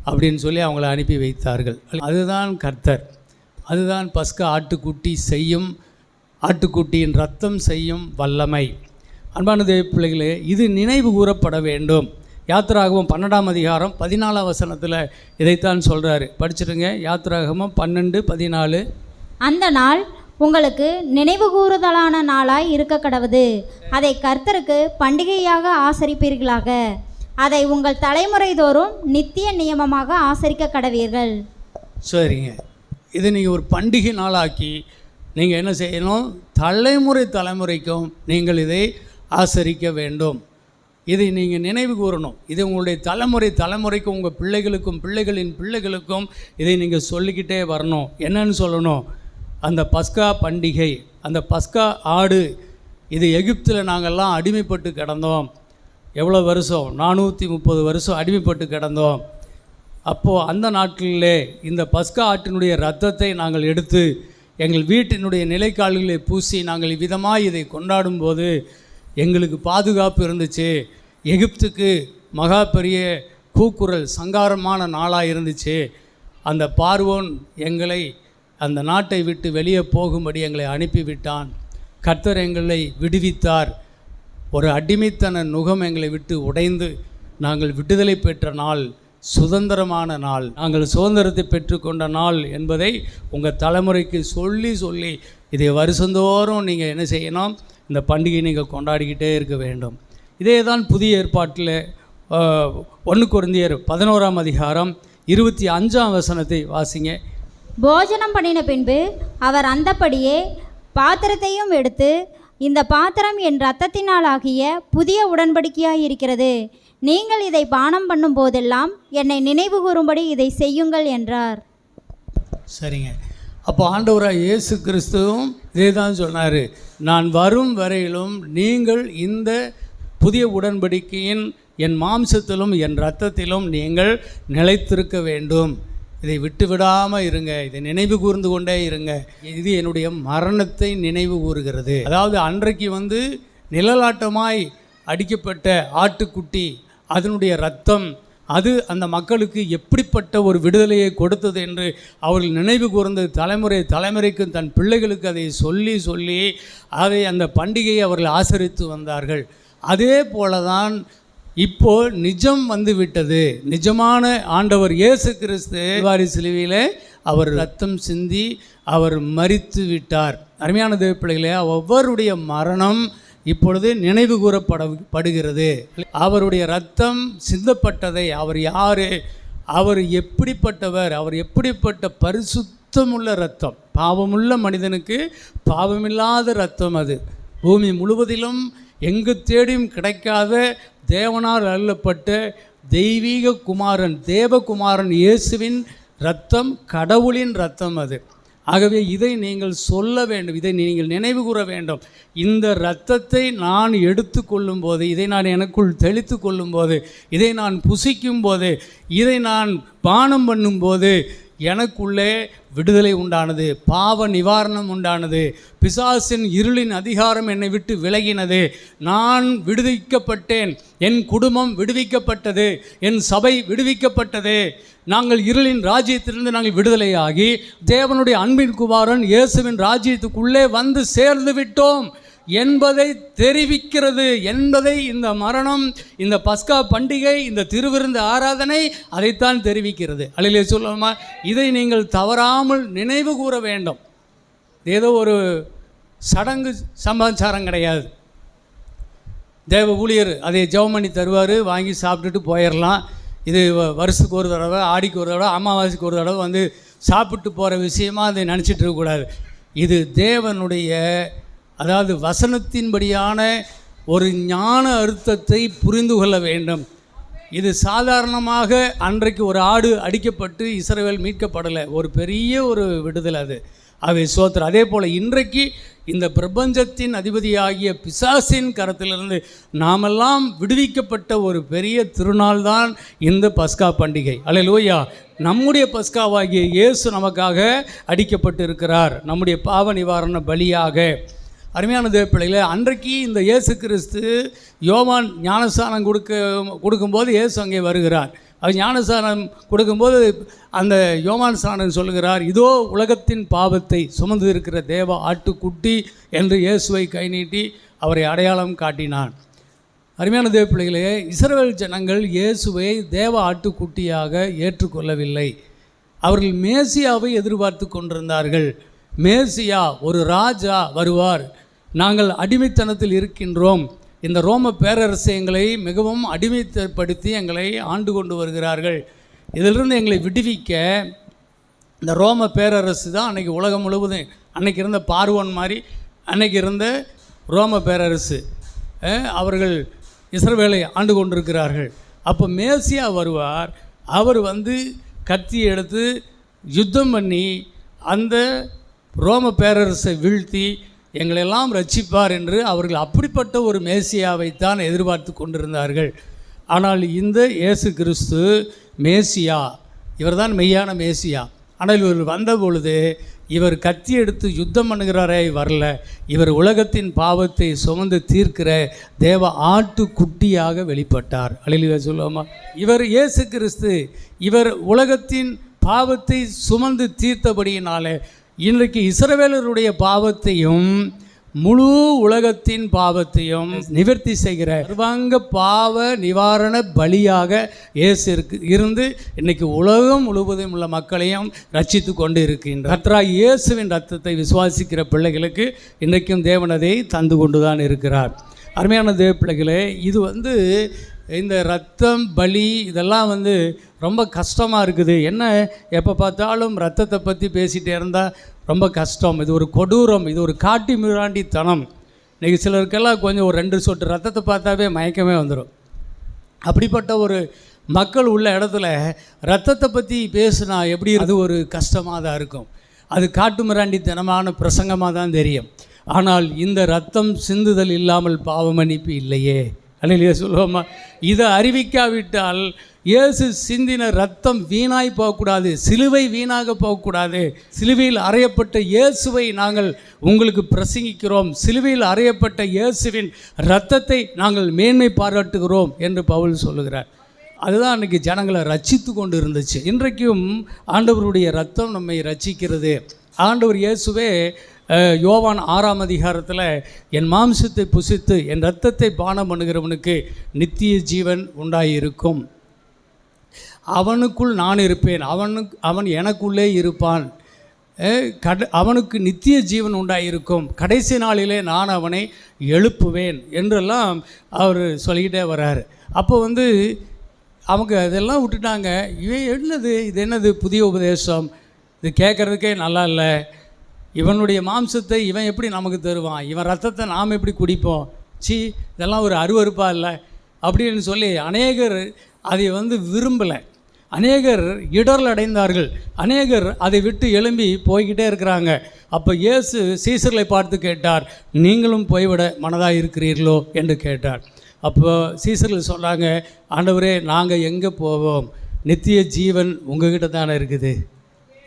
அப்படின்னு சொல்லி அவங்கள அனுப்பி வைத்தார்கள். அதுதான் கர்த்தர், அதுதான் பஸ்கா ஆட்டுக்குட்டி செய்யும், ஆட்டுக்குட்டியின் ரத்தம் செய்யும் வல்லமை. அன்பான தேவ பிள்ளைகளே, இது நினைவு கூறப்பட வேண்டும். யாத்திராகமம் 12ஆம் அதிகாரம் 14ஆம் வசனத்தில் இதைத்தான் சொல்கிறாரு. படிச்சிருங்க. யாத்திராகமம் 12:14. அந்த நாள் உங்களுக்கு நினைவு கூறுதலான நாளாய் இருக்க கடவுது. அதை கர்த்தருக்கு பண்டிகையாக ஆசரிப்பீர்களாக. அதை உங்கள் தலைமுறை தோறும் நித்திய நியமமாக ஆசரிக்க கடவீர்கள். சரிங்க. இது நீங்கள் ஒரு பண்டிகை நாளாக்கி நீங்கள் என்ன செய்யணும்? தலைமுறைக்கும் நீங்கள் இதை ஆசரிக்க வேண்டும். இதை நீங்கள் நினைவு கூறணும். இது உங்களுடைய தலைமுறைக்கும் உங்கள் பிள்ளைகளுக்கும் பிள்ளைகளின் பிள்ளைகளுக்கும் இதை நீங்கள் சொல்லிக்கிட்டே வரணும். என்னன்னு சொல்லணும்? அந்த பஸ்கா பண்டிகை, அந்த பஸ்கா ஆடு, இது எகிப்தில் நாங்கள்லாம் அடிமைப்பட்டு கிடந்தோம். எவ்வளோ வருஷம்? 430 வருஷம் அடிமைப்பட்டு கிடந்தோம். அப்போது அந்த நாட்களிலே இந்த பஸ்கா ஆட்டினுடைய இரத்தத்தை நாங்கள் எடுத்து எங்கள் வீட்டினுடைய நிலைக்கால்களை பூசி நாங்கள் இவ்விதமாக இதை கொண்டாடும்போது எங்களுக்கு பாதுகாப்பு இருந்துச்சு. எகிப்துக்கு மகா பெரிய கூக்குரல், சங்காரமான நாளாக இருந்துச்சு. அந்த பார்வோன் எங்களை அந்த நாட்டை விட்டு வெளியே போகும்படி எங்களை அனுப்பிவிட்டான். கர்த்தர் எங்களை விடுவித்தார். ஒரு அடிமைத்தன நுகம் எங்களை விட்டு உடைந்து நாங்கள் விடுதலை பெற்ற நாள், சுதந்திரமான நாள், நாங்கள் சுதந்திரத்தை பெற்றுக்கொண்ட நாள் என்பதை உங்கள் தலைமுறைக்கு சொல்லி சொல்லி இதை வருஷந்தோறும் நீங்கள் என்ன செய்யணும்? இந்த பண்டிகை நீங்கள் கொண்டாடிக்கிட்டே இருக்க வேண்டும். இதே தான் புதிய ஏற்பாட்டில் 1 கொரிந்தியர் 11ஆம் அதிகாரம் 25ஆம் வசனத்தை வாசிங்க. போஜனம் பண்ணின பின்பு அவர் அந்தப்படியே பாத்திரத்தையும் எடுத்து, இந்த பாத்திரம் என் இரத்தத்தினால் ஆகிய புதிய உடன்படிக்கையாய் இருக்கிறது. நீங்கள் இதை பானம் பண்ணும் போதெல்லாம் என்னை நினைவு கூறும்படி இதை செய்யுங்கள் என்றார். சரிங்க. அப்போ ஆண்டவராக இயேசு கிறிஸ்துவும் இதே தான் சொன்னார். நான் வரும் வரையிலும் நீங்கள் இந்த புதிய உடன்படிக்கையின் என் மாம்சத்திலும் என் இரத்தத்திலும் நீங்கள் நிலைத்திருக்க வேண்டும். இதை விட்டு விடாமல் இருங்க, இதை நினைவு கூர்ந்து கொண்டே இருங்க. இது என்னுடைய மரணத்தை நினைவு கூறுகிறது. அதாவது அன்றைக்கு நிழலாட்டமாய் அடிக்கப்பட்ட ஆட்டுக்குட்டி, அதனுடைய இரத்தம், அது அந்த மக்களுக்கு எப்படிப்பட்ட ஒரு விடுதலையை கொடுத்தது என்று அவர்கள் நினைவு கூர்ந்து தலைமுறைக்கு தன் பிள்ளைகளுக்கு அதை சொல்லி அதை அந்த பண்டிகையை அவர்கள் ஆசரித்து வந்தார்கள். அதே போல தான் இப்போ நிஜம் வந்து விட்டது. நிஜமான ஆண்டவர் இயேசு கிறிஸ்து சிலுவையிலே அவர் இரத்தம் சிந்தி அவர் மரித்து விட்டார். அருமையான தேவ பிள்ளைகளே, ஒவ்வொருடைய மரணம் இப்பொழுது நினைவு கூறப்படுகிறது. அவருடைய இரத்தம் சிந்தப்பட்டதை, அவர் யார், அவர் எப்படிப்பட்டவர், அவர் எப்படிப்பட்ட பரிசுத்தமுள்ள இரத்தம், பாவமுள்ள மனிதனுக்கு பாவமில்லாத இரத்தம். அது பூமி முழுவதிலும் எங்கு தேடியும் கிடைக்காத தேவனால் அருளப்பட்ட தெய்வீக குமாரன், தேவகுமாரன் இயேசுவின் இரத்தம், கடவுளின் இரத்தம் அது. ஆகவே இதை நீங்கள் சொல்ல வேண்டும், இதை நீங்கள் நினைவு கூற வேண்டும். இந்த இரத்தத்தை நான் எடுத்து கொள்ளும்போது, இதை நான் எனக்குள் தெளித்து கொள்ளும்போது, இதை நான் புசிக்கும் போது, இதை நான் பானம் பண்ணும்போது எனக்குள்ளே விடுதலை உண்டானது, பாவ நிவாரணம் உண்டானது, பிசாசின் இருளின் அதிகாரம் என்னை விட்டு விலகினது, நான் விடுவிக்கப்பட்டேன், என் குடும்பம் விடுவிக்கப்பட்டது, என் சபை விடுவிக்கப்பட்டது. நாங்கள் இருளின் ராஜ்யத்திலிருந்து நாங்கள் விடுதலையாகி தேவனுடைய அன்பின் குமாரன் இயேசுவின் ராஜ்யத்துக்குள்ளே வந்து சேர்ந்து விட்டோம் என்பதை தெரிவிக்கிறது. என்பதை இந்த மரணம், இந்த பஸ்கா பண்டிகை, இந்த திருவிருந்து ஆராதனை அதைத்தான் தெரிவிக்கிறது. அல்லேலூயா சொல்லுமா? இதை நீங்கள் தவறாமல் நினைவு கூற வேண்டும். ஏதோ ஒரு சடங்கு சமாச்சாரம் கிடையாது. தேவ ஊழியர் அதை ஜெபம் பண்ணி தருவார், வாங்கி சாப்பிட்டுட்டு போயிடலாம். இது வருஷத்துக்கு ஒரு தடவை, ஆடிக்கு ஒரு தடவை, அமாவாசைக்கு ஒரு தடவை வந்து சாப்பிட்டு போகிற விஷயமா அதை நினச்சிட்டு இருக்கக்கூடாது. இது தேவனுடைய, அதாவது வசனத்தின்படியான ஒரு ஞான அர்த்தத்தை புரிந்து கொள்ள வேண்டும். இது சாதாரணமாக அன்றைக்கு ஒரு ஆடு அடிக்கப்பட்டு இஸ்ரவேல் மீட்கப்படலை, ஒரு பெரிய ஒரு விடுதலை அது. அவை சோத்திரம். அதே போல் இன்றைக்கு இந்த பிரபஞ்சத்தின் அதிபதியாகிய பிசாசின் கரத்திலிருந்து நாமெல்லாம் விடுவிக்கப்பட்ட ஒரு பெரிய திருநாள் தான் இந்த பஸ்கா பண்டிகை. அல்லேலூயா! நம்முடைய பஸ்காவாகிய இயேசு நமக்காக அடிக்கப்பட்டு இருக்கிறார், நம்முடைய பாவ நிவாரண பலியாக. அருமையான தேவ பிள்ளைகளே, அன்றைக்கு இந்த இயேசு கிறிஸ்து யோவான் ஞானஸ்தானம் கொடுக்கும்போது இயேசு அங்கே வருகிறார். அவர் ஞானஸ்தானம் கொடுக்கும்போது அந்த யோவான் ஸ்நானன் சொல்லுகிறார், இதோ உலகத்தின் பாவத்தை சுமந்து இருக்கிற தேவ ஆட்டுக்குட்டி என்று இயேசுவை கை நீட்டி அவரை அடையாளம் காட்டினான். அருமையான தேவ பிள்ளைகளே, இஸ்ரவேல் ஜனங்கள் இயேசுவை தேவ ஆட்டுக்குட்டியாக ஏற்றுக்கொள்ளவில்லை. அவர்கள் மேசியாவை எதிர்பார்த்து கொண்டிருந்தார்கள். மேசியா, ஒரு ராஜா வருவார், நாங்கள் அடிமைத்தனத்தில் இருக்கின்றோம், இந்த ரோம பேரரசு எங்களை மிகவும் அடிமைப்படுத்தி எங்களை ஆண்டு கொண்டு வருகிறார்கள், இதிலிருந்து எங்களை விடுவிக்க இந்த ரோம பேரரசு தான் அன்றைக்கி உலகம் முழுவதும், அன்றைக்கி இருந்த பார்வோன் மாதிரி அன்றைக்கி இருந்த ரோம பேரரசு, அவர்கள் இஸ்ரவேலை ஆண்டு கொண்டிருக்கிறார்கள். அப்போ மேசியா வருவார், அவர் வந்து கத்தி எடுத்து யுத்தம் பண்ணி அந்த ரோம பேரரசை வீழ்த்தி எங்களெல்லாம் ரட்சிப்பார் என்று அவர்கள் அப்படிப்பட்ட ஒரு மேசியாவைத்தான் எதிர்பார்த்து கொண்டிருந்தார்கள். ஆனால் இந்த இயேசு கிறிஸ்து மேசியா, இவர்தான் மெய்யான மேசியா. ஆனால் இவர் வந்த பொழுது இவர் கத்தி எடுத்து யுத்தம் பண்ணுகிறாரே வரல, இவர் உலகத்தின் பாவத்தை சுமந்து தீர்க்கிற தேவ ஆட்டுக்குட்டியாக வெளிப்பட்டார். அல்லேலூயா சொல்லுவோமா? இவர் இயேசு கிறிஸ்து, இவர் உலகத்தின் பாவத்தை சுமந்து தீர்த்தபடியினாலே இன்றைக்கு இஸ்ரவேலருடைய பாவத்தையும் முழு உலகத்தின் பாவத்தையும் நிவர்த்தி செய்கிற சர்வாங்க பாவ நிவாரண பலியாக இயேசு இருந்து இன்றைக்கி உலகம் முழுவதும் உள்ள மக்களையும் ரட்சித்து கொண்டு இருக்கின்றார். கர்த்தராகிய இயேசுவின் ரத்தத்தை விசுவாசிக்கிற பிள்ளைகளுக்கு இன்றைக்கும் தேவன் அதை தந்து கொண்டு தான் இருக்கிறார். அருமையான தேவ பிள்ளைகளே, இது இந்த ரத்தம் பலி இதெல்லாம் ரொம்ப கஷ்டமாக இருக்குது. என்ன எப்போ பார்த்தாலும் ரத்தத்தை பற்றி பேசிகிட்டே இருந்தால் ரொம்ப கஷ்டம். இது ஒரு கொடூரம், இது ஒரு காட்டி மிராண்டித்தனம். இன்றைக்கி சிலருக்கெல்லாம் கொஞ்சம் ஒரு 2 சொட்டு ரத்தத்தை பார்த்தாவே மயக்கமே வந்துடும். அப்படிப்பட்ட ஒரு மக்கள் உள்ள இடத்துல ரத்தத்தை பற்றி பேசுனா எப்படி, அது ஒரு கஷ்டமாக தான் இருக்கும். அது காட்டு மிராண்டித்தனமான பிரசங்கமாக தான் தெரியும். ஆனால் இந்த ரத்தம் சிந்துதல் இல்லாமல் பாவ மன்னிப்பு இல்லையே. அல்லையா சொல்லுவோமா? இதை அறிவிக்காவிட்டால் இயேசு சிந்தின ரத்தம் வீணாய் போகக்கூடாது, சிலுவை வீணாக போகக்கூடாது. சிலுவையில் அறையப்பட்ட இயேசுவை நாங்கள் உங்களுக்கு பிரசங்கிக்கிறோம், சிலுவையில் அறையப்பட்ட இயேசுவின் இரத்தத்தை நாங்கள் மேன்மை பாராட்டுகிறோம் என்று பவுல் சொல்லுகிறார். அதுதான் அன்றைக்கி ஜனங்களை ரட்சித்து கொண்டு இருந்துச்சு. இன்றைக்கும் ஆண்டவருடைய இரத்தம் நம்மை ரட்சிக்கிறது. ஆண்டவர் இயேசுவே யோவான் 6ஆம் அதிகாரத்தில் என் மாம்சத்தை புசித்து என் இரத்தத்தை பானம் பண்ணுகிறவனுக்கு நித்திய ஜீவன் உண்டாயிருக்கும், அவனுக்குள் நான் இருப்பேன், அவன் எனக்குள்ளே இருப்பான், அவனுக்கு நித்திய ஜீவன் உண்டாயிருக்கும், கடைசி நாளிலே நான் அவனை எழுப்புவேன் என்றெல்லாம் அவர் சொல்லிக்கிட்டே வர்றார். அப்போ அவங்க அதெல்லாம் விட்டுட்டாங்க. இது என்னது புதிய உபதேசம், இது கேட்குறதுக்கே நல்லா இல்லை, இவனுடைய மாம்சத்தை இவன் எப்படி நமக்கு தருவான், இவன் ரத்தத்தை நாம் எப்படி குடிப்போம், இதெல்லாம் ஒரு அருவருப்பாக இல்லை அப்படின்னு சொல்லி அநேகர் அதை விரும்பலை. அநேகர் இடர்ல அடைந்தார்கள், அநேகர் அதை விட்டு எழும்பி போய்கிட்டே இருக்கிறாங்க. அப்போ இயேசு சீசர்களை பார்த்து கேட்டார், நீங்களும் போய்விட மனதாக இருக்கிறீர்களோ என்று கேட்டார். அப்போ சீசர்கள் சொன்னாங்க, ஆண்டவரே நாங்கள் எங்கே போவோம், நித்திய ஜீவன் உங்ககிட்ட தானே இருக்குது.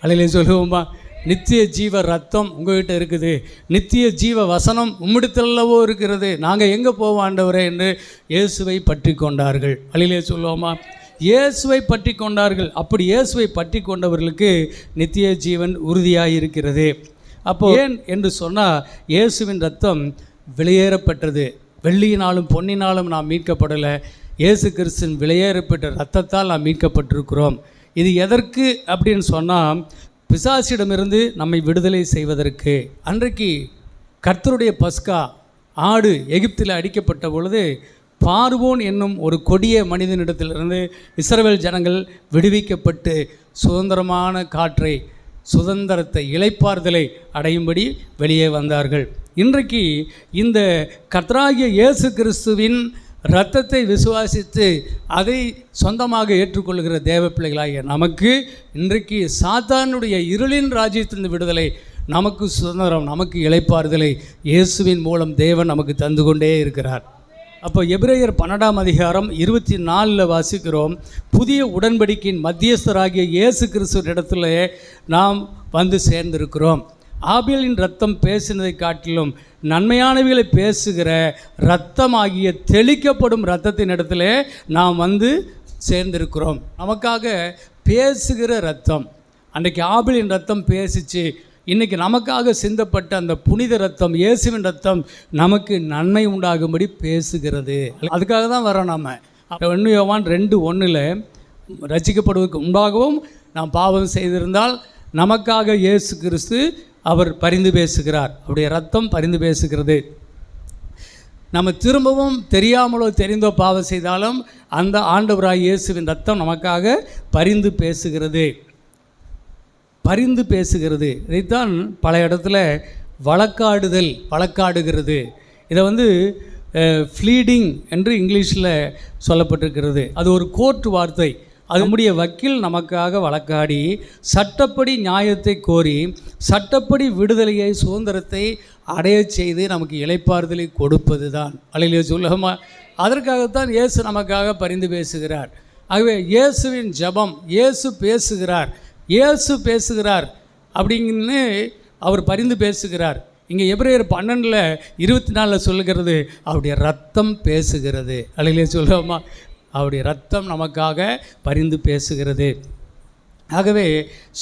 அல்லையிலே சொல்லுவோமா? நித்திய ஜீவ ரத்தம் உங்கள்கிட்ட இருக்குது, நித்திய ஜீவ வசனம் உம்மிடத்திலவோ இருக்கிறது, நாங்கள் எங்கே போவோம் ஆண்டவரே என்று இயேசுவை பற்றி கொண்டார்கள். அல்லையிலே சொல்லுவோமா? இயேசுவை பற்றி கொண்டார்கள். அப்படி இயேசுவை பற்றி கொண்டவர்களுக்கு நித்திய ஜீவன் உறுதியாக இருக்கிறது. அப்போ ஏன் என்று சொன்னால், இயேசுவின் ரத்தம் வெளியேறப்பட்டது. வெள்ளியினாலும் பொன்னினாலும் நாம் மீட்கப்படலை, இயேசு கிறிஸ்துவின் வெளியேறப்பட்ட ரத்தத்தால் நாம் மீட்கப்பட்டிருக்கிறோம். இது எதற்கு அப்படின்னு சொன்னால், பிசாசிடமிருந்து நம்மை விடுதலை செய்வதற்கு. அன்றைக்கு கர்த்தருடைய பஸ்கா ஆடு எகிப்தில் அடிக்கப்பட்ட பொழுது பார்வோன் என்னும் ஒரு கொடிய மனிதனிடத்திலிருந்து இஸ்ரவேல் ஜனங்கள் விடுவிக்கப்பட்டு சுதந்திரமான காற்றை, சுதந்திரத்தை, இளைப்பாறுதலை அடையும்படி வெளியே வந்தார்கள். இன்றைக்கு இந்த கர்த்தராகிய இயேசு கிறிஸ்துவின் இரத்தத்தை விசுவாசித்து அதை சொந்தமாக ஏற்றுக்கொள்கிற தேவ பிள்ளைகளாகிய நமக்கு இன்றைக்கு சாத்தானுடைய இருளின் ராஜ்யத்திலிருந்து விடுதலை, நமக்கு சுதந்திரம், நமக்கு இளைப்பாறுதலை இயேசுவின் மூலம் தேவன் நமக்கு தந்து கொண்டே இருக்கிறார். அப்போ எபிரேயர் 12ஆம் அதிகாரம் 24 வாசிக்கிறோம், புதிய உடன்படிக்கையின் மத்தியஸ்தராகிய இயேசு கிறிஸ்துவிடத்தில் நாம் சேர்ந்திருக்கிறோம். ஆபேலின் ரத்தம் பேசினதை காட்டிலும் நன்மையானவைகளை பேசுகிற இரத்தமாகிய தெளிக்கப்படும் இரத்தத்தின் இடத்துல நாம் சேர்ந்திருக்கிறோம். நமக்காக பேசுகிற இரத்தம். அன்றைக்கு ஆபேலின் ரத்தம் பேசிச்சு, இன்றைக்கி நமக்காக சிந்தப்பட்ட அந்த புனித ரத்தம், இயேசுவின் ரத்தம் நமக்கு நன்மை உண்டாகும்படி பேசுகிறது. அதுக்காக தான் வரோம். நம்ம 1 யோவான் 2:1 ரட்சிக்கப்படுவதற்கு முன்பாகவும் நாம் பாவம் செய்திருந்தால் நமக்காக இயேசு கிறிஸ்து அவர் பரிந்து பேசுகிறார், அவருடைய ரத்தம் பரிந்து பேசுகிறது. நம்ம திரும்பவும் தெரியாமலோ தெரிந்தோ பாவம் செய்தாலும் அந்த ஆண்டவராய் இயேசுவின் ரத்தம் நமக்காக பரிந்து பேசுகிறது, பரிந்து பேசுகிறது. இதைத்தான் பல இடத்துல வழக்காடுகிறது. இதை ஃப்ளீடிங் என்று இங்கிலீஷில் சொல்லப்பட்டிருக்கிறது. அது ஒரு கோர்ட் வார்த்தை. அது நம்முடைய வக்கீல் நமக்காக வழக்காடி சட்டப்படி நியாயத்தை கோரி சட்டப்படி விடுதலையை, சுதந்திரத்தை அடைய செய்து நமக்கு இளைப்பாறுதலை கொடுப்பது தான். அல்லையா சொல்லுமா? அதற்காகத்தான் இயேசு நமக்காக பரிந்து பேசுகிறார். ஆகவே இயேசுவின் ஜெபம், இயேசு பேசுகிறார் அப்படிங்கன்னு அவர் பரிந்து பேசுகிறார். இங்கே எபிரேயர் 12:24 சொல்லுகிறது, அவருடைய ரத்தம் பேசுகிறது. அல்லையா சொல்லுவோமா? அவருடைய ரத்தம் நமக்காக பரிந்து பேசுகிறது. ஆகவே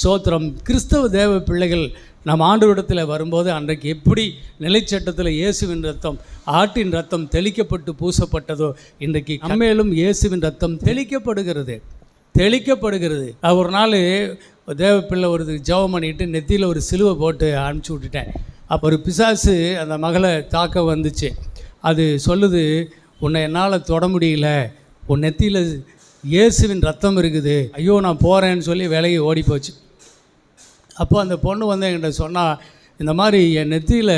சோத்திரம். கிறிஸ்தவ தேவ பிள்ளைகள் நம் ஆண்டவரிடத்தில் வரும்போது அன்றைக்கு எப்படி நிலைச்சட்டத்தில் இயேசுவின் ரத்தம், ஆட்டின் ரத்தம் தெளிக்கப்பட்டு பூசப்பட்டதோ, இன்றைக்கு நம்மேலும் இயேசுவின் ரத்தம் தெளிக்கப்படுகிறது. ஒரு நாள் தேவ பிள்ளை ஒரு ஜெபம் பண்ணிட்டு நெத்தியில் ஒரு சிலுவை போட்டு அனுப்பிச்சி விட்டுட்டேன். அப்போ ஒரு பிசாசு அந்த மகளை தாக்க வந்துச்சு. அது சொல்லுது, உன்னை என்னால் தொட முடியல, உன் நெத்தியில் இயேசுவின் ரத்தம் இருக்குது, ஐயோ நான் போகிறேன்னு சொல்லி விலகி ஓடி போச்சு. அப்போ அந்த பொண்ணு என்கிட்ட சொன்னால், இந்த மாதிரி என் நெத்தியில்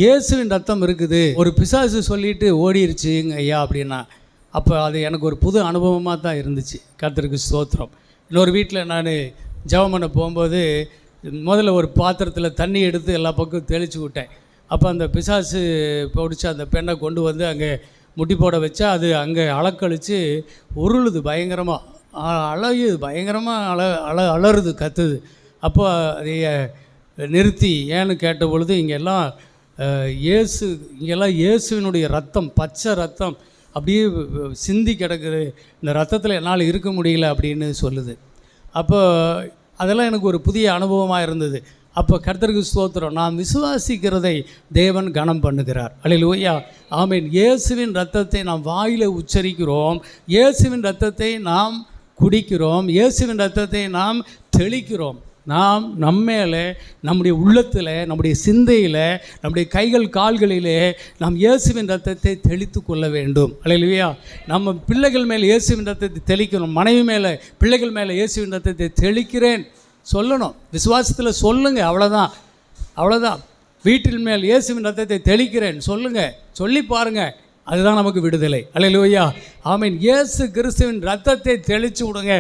இயேசுவின் ரத்தம் இருக்குது, ஒரு பிசாசு சொல்லிட்டு ஓடிருச்சுங்க ஐயா அப்படின்னா. அப்போ அது எனக்கு ஒரு புது அனுபவமாக தான் இருந்துச்சு. கர்த்தருக்கு ஸ்தோத்திரம். இன்னொரு வீட்டில் நான் ஜெபம் பண்ண போகும்போது முதல்ல ஒரு பாத்திரத்தில் தண்ணி எடுத்து எல்லா பக்கம் தெளித்து விட்டேன். அப்போ அந்த பிசாசு பிடிச்சி அந்த பெண்ணை கொண்டு அங்கே முட்டி போட வச்சா அது அங்கே அலக்கழித்து உருளுது பயங்கரமாக, அழகுது பயங்கரமாக அலறுது, கத்துது. அப்போ அதைய நிறுத்தி ஏன்னு கேட்ட பொழுது இங்கெல்லாம் இயேசுவினுடைய ரத்தம், பச்சை ரத்தம் அப்படியே சிந்தி கிடக்குது, இந்த ரத்தத்தில் என்னால் இருக்க முடியல அப்படின்னு சொல்லுது. அப்போ அதெல்லாம் எனக்கு ஒரு புதிய அனுபவமாக இருந்தது. அப்போ கர்த்தருக்கு ஸ்தோத்திரம், நாம் விசுவாசிக்கிறதை தேவன் கனம் பண்ணுகிறார். அல்லேலூயா, ஆமென். இயேசுவின் இரத்தத்தை நாம் வாயில் உச்சரிக்கிறோம், இயேசுவின் இரத்தத்தை நாம் குடிக்கிறோம், இயேசுவின் இரத்தத்தை நாம் தெளிக்கிறோம். நாம் நம்மேலே, நம்முடைய உள்ளத்தில், நம்முடைய சிந்தையில், நம்முடைய கைகள் கால்களிலே நாம் இயேசுவின் இரத்தத்தை தெளித்து கொள்ள வேண்டும். அல்லேலூயா, நம்ம பிள்ளைகள் மேலே இயேசுவின் இரத்தத்தை தெளிக்கணும். மனைவி மேலே, பிள்ளைகள் மேலே இயேசுவின் இரத்தத்தை தெளிக்கிறேன் சொல்லணும், விசுவாசத்தில் சொல்லுங்கள், அவ்வளோதான். வீட்டில் மேல் இயேசுவின் இரத்தத்தை தெளிக்கிறேன் சொல்லுங்கள், சொல்லி பாருங்கள், அதுதான் நமக்கு விடுதலை. அல்லேலூயா, ஆமீன். இயேசு கிறிஸ்துவின் இரத்தத்தை தெளித்து விடுங்க,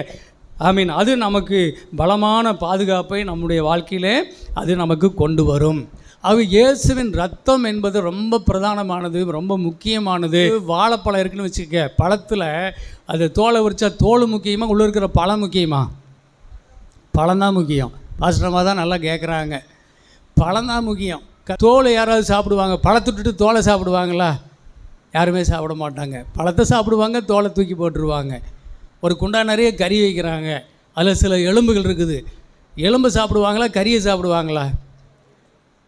ஆமீன். அது நமக்கு பலமான பாதுகாப்பை நம்முடைய வாழ்க்கையிலே அது நமக்கு கொண்டு வரும். அது இயேசுவின் ரத்தம் என்பது ரொம்ப பிரதானமானது, ரொம்ப முக்கியமானது. வாழைப்பழம் இருக்குன்னு வச்சுக்க, பழத்தில் அது தோலை உரிச்சா தோல் முக்கியமாக, உள்ளே இருக்கிற பழம் முக்கியமா? பழம்தான் முக்கியம். பாஸ்டரமாக தான் நல்லா கேட்குறாங்க, பழம்தான் முக்கியம். தோலை யாராவது சாப்பிடுவாங்க? பழத்தை விட்டுட்டு தோலை சாப்பிடுவாங்களா? யாருமே சாப்பிட மாட்டாங்க. பழத்தை சாப்பிடுவாங்க, தோலை தூக்கி போட்டுருவாங்க. ஒரு குண்டா நிறைய கறி வைக்கிறாங்க, அதில் சில எலும்புகள் இருக்குது. எலும்பு சாப்பிடுவாங்களா, கறியை சாப்பிடுவாங்களா?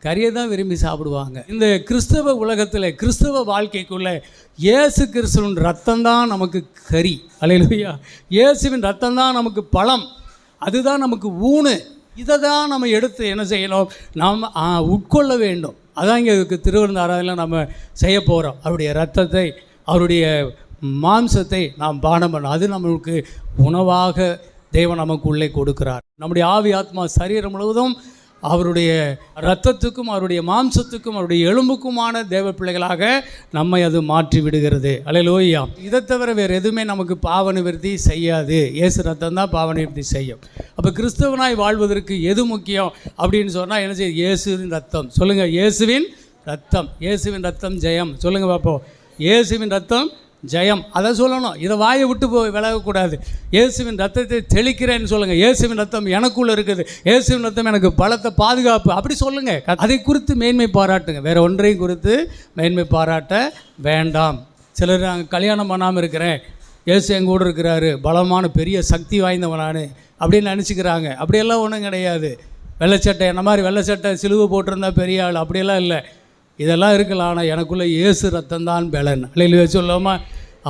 கறியை தான் விரும்பி சாப்பிடுவாங்க. இந்த கிறிஸ்தவ உலகத்தில், கிறிஸ்தவ வாழ்க்கைக்குள்ளே இயேசு கிறிஸ்துவின் ரத்தம் தான் நமக்கு கறி. அல்லேலூயா, இயேசுவின் ரத்தம் தான் நமக்கு பழம், அதுதான் நமக்கு ஊனு. இதை தான் நம்ம எடுத்து என்ன செய்யணும், நாம் உட்கொள்ள வேண்டும். அதான் இங்கே திருவிருந்த ஆராதனையில் நம்ம செய்ய போகிறோம். அவருடைய இரத்தத்தை, அவருடைய மாம்சத்தை நாம் பானம் பண்ணோம். அது நம்மளுக்கு உணவாக தேவன் நமக்கு உள்ளே கொடுக்கிறார். நம்முடைய ஆவி ஆத்மா சரீரம் முழுவதும் அவருடைய இரத்தத்துக்கும் அவருடைய மாம்சத்துக்கும் அவருடைய எலும்புக்குமான தேவ பிள்ளைகளாக நம்மை அது மாற்றி விடுகிறது. அல்லேலூயா. இதை தவிர வேறு எதுவுமே நமக்கு பாவ நிவர்த்தி செய்யாது. இயேசு ரத்தம் தான் பாவ நிவர்த்தி செய்யும். அப்போ கிறிஸ்தவனாய் வாழ்வதற்கு எது முக்கியம் அப்படின்னு சொன்னால் என்ன செய்யும்? இயேசுவின் ரத்தம். சொல்லுங்கள், இயேசுவின் ரத்தம். இயேசுவின் ரத்தம் ஜெயம். சொல்லுங்கள் பார்ப்போம், இயேசுவின் ரத்தம் ஜெயம். அதை சொல்லணும், இதை வாயை விட்டு விலகக்கூடாது. இயேசுவின் ரத்தத்தை தெளிக்கிறேன்னு சொல்லுங்கள். இயேசுவின் ரத்தம் எனக்குள்ளே இருக்குது, இயேசுவின் ரத்தம் எனக்கு பலத்தை பாதுகாப்பு, அப்படி சொல்லுங்கள். அதை குறித்து மேன்மை பாராட்டுங்க, வேறு ஒன்றையும் குறித்து மேன்மை பாராட்ட வேண்டாம். சிலர் நாங்கள் கல்யாணம் பண்ணாமல் இருக்கிறேன், இயேசு எங்கள் கூட இருக்கிறாரு, பலமான பெரிய சக்தி வாய்ந்தவனானு அப்படின்னு நினச்சிக்கிறாங்க. அப்படியெல்லாம் ஒன்றும் கிடையாது. வெள்ளைச்சட்டை, என்ன மாதிரி வெள்ளைச்சட்டை சிலுவை போட்டிருந்தா பெரிய ஆள், அப்படியெல்லாம் இல்லை. இதெல்லாம் இருக்கலாம், ஆனால் எனக்குள்ளே இயேசு ரத்தம் தான் பலன். அல்லேலூயா சொல்லாமா?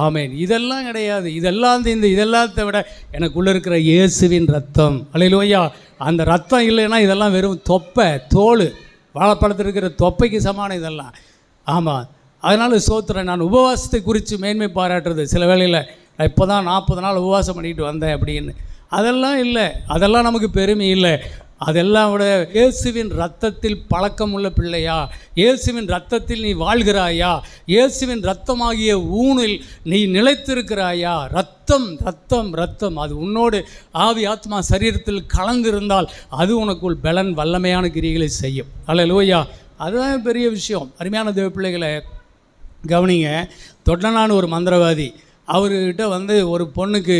ஆமேன். இதெல்லாம் கிடையாது. இதெல்லாத்தை விட எனக்குள்ளே இருக்கிற இயேசுவின் ரத்தம். அல்லேலூயா. அந்த ரத்தம் இல்லைன்னா இதெல்லாம் வெறும் தொப்பை, தோல், வாழைப்பழத்தில் இருக்கிற தொப்பைக்கு சமானம் இதெல்லாம். ஆமாம். அதனால் சோத்திரம். நான் உபவாசத்தை குறித்து மேன்மை பாராட்டுறது சில வேளையில், நான் இப்போ தான் 40 நாள் உபவாசம் பண்ணிட்டு வந்தேன் அப்படின்னு. அதெல்லாம் இல்லை, அதெல்லாம் நமக்கு பெருமை இல்லை. அதெல்லாம் விட இயேசுவின் இரத்தத்தில் பழக்கம் உள்ள பிள்ளையா, இயேசுவின் இரத்தத்தில் நீ வாழ்கிறாயா, இயேசுவின் இரத்தமாகிய ஊனில் நீ நிலைத்திருக்கிறாயா? ரத்தம் ரத்தம் ரத்தம் அது உன்னோடு ஆவி ஆத்மா சரீரத்தில் கலந்திருந்தால் அது உனக்குள் பலன் வல்லமையான கிரிகளை செய்யும். அல்லேலூயா. அதுதான் பெரிய விஷயம். அருமையான தேவ பிள்ளைகளை கவனிங்க. தொட்டனான ஒரு மந்திரவாதி, அவர்கிட்ட ஒரு பொண்ணுக்கு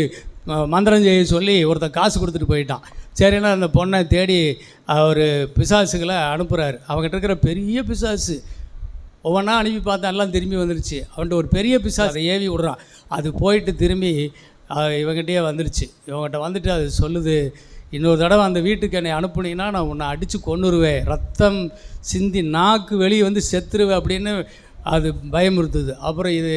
மந்திரம் செய்ய சொல்லி ஒருத்தர் காசு கொடுத்துட்டு போயிட்டான். சரின்னா அந்த பொண்ணை தேடி அவர் பிசாசுகளை அனுப்புகிறாரு. அவங்ககிட்ட இருக்கிற பெரிய பிசாசு ஒவ்வொன்றா அனுப்பி பார்த்தா எல்லாம் திரும்பி வந்துருச்சு. அவன்கிட்ட ஒரு பெரிய பிசாசை ஏவி விட்றான். அது போயிட்டு திரும்பி இவங்ககிட்டயே வந்துருச்சு. இவங்ககிட்ட வந்துட்டு அது சொல்லுது, இன்னொரு தடவை அந்த வீட்டுக்கு என்னை அனுப்புனீங்கன்னா நான் உன்னை அடித்து கொன்னுருவேன், ரத்தம் சிந்தி நாக்கு வெளியே வந்து செத்துருவேன் அப்படின்னு அது பயமுறுத்துது. அப்புறம் இது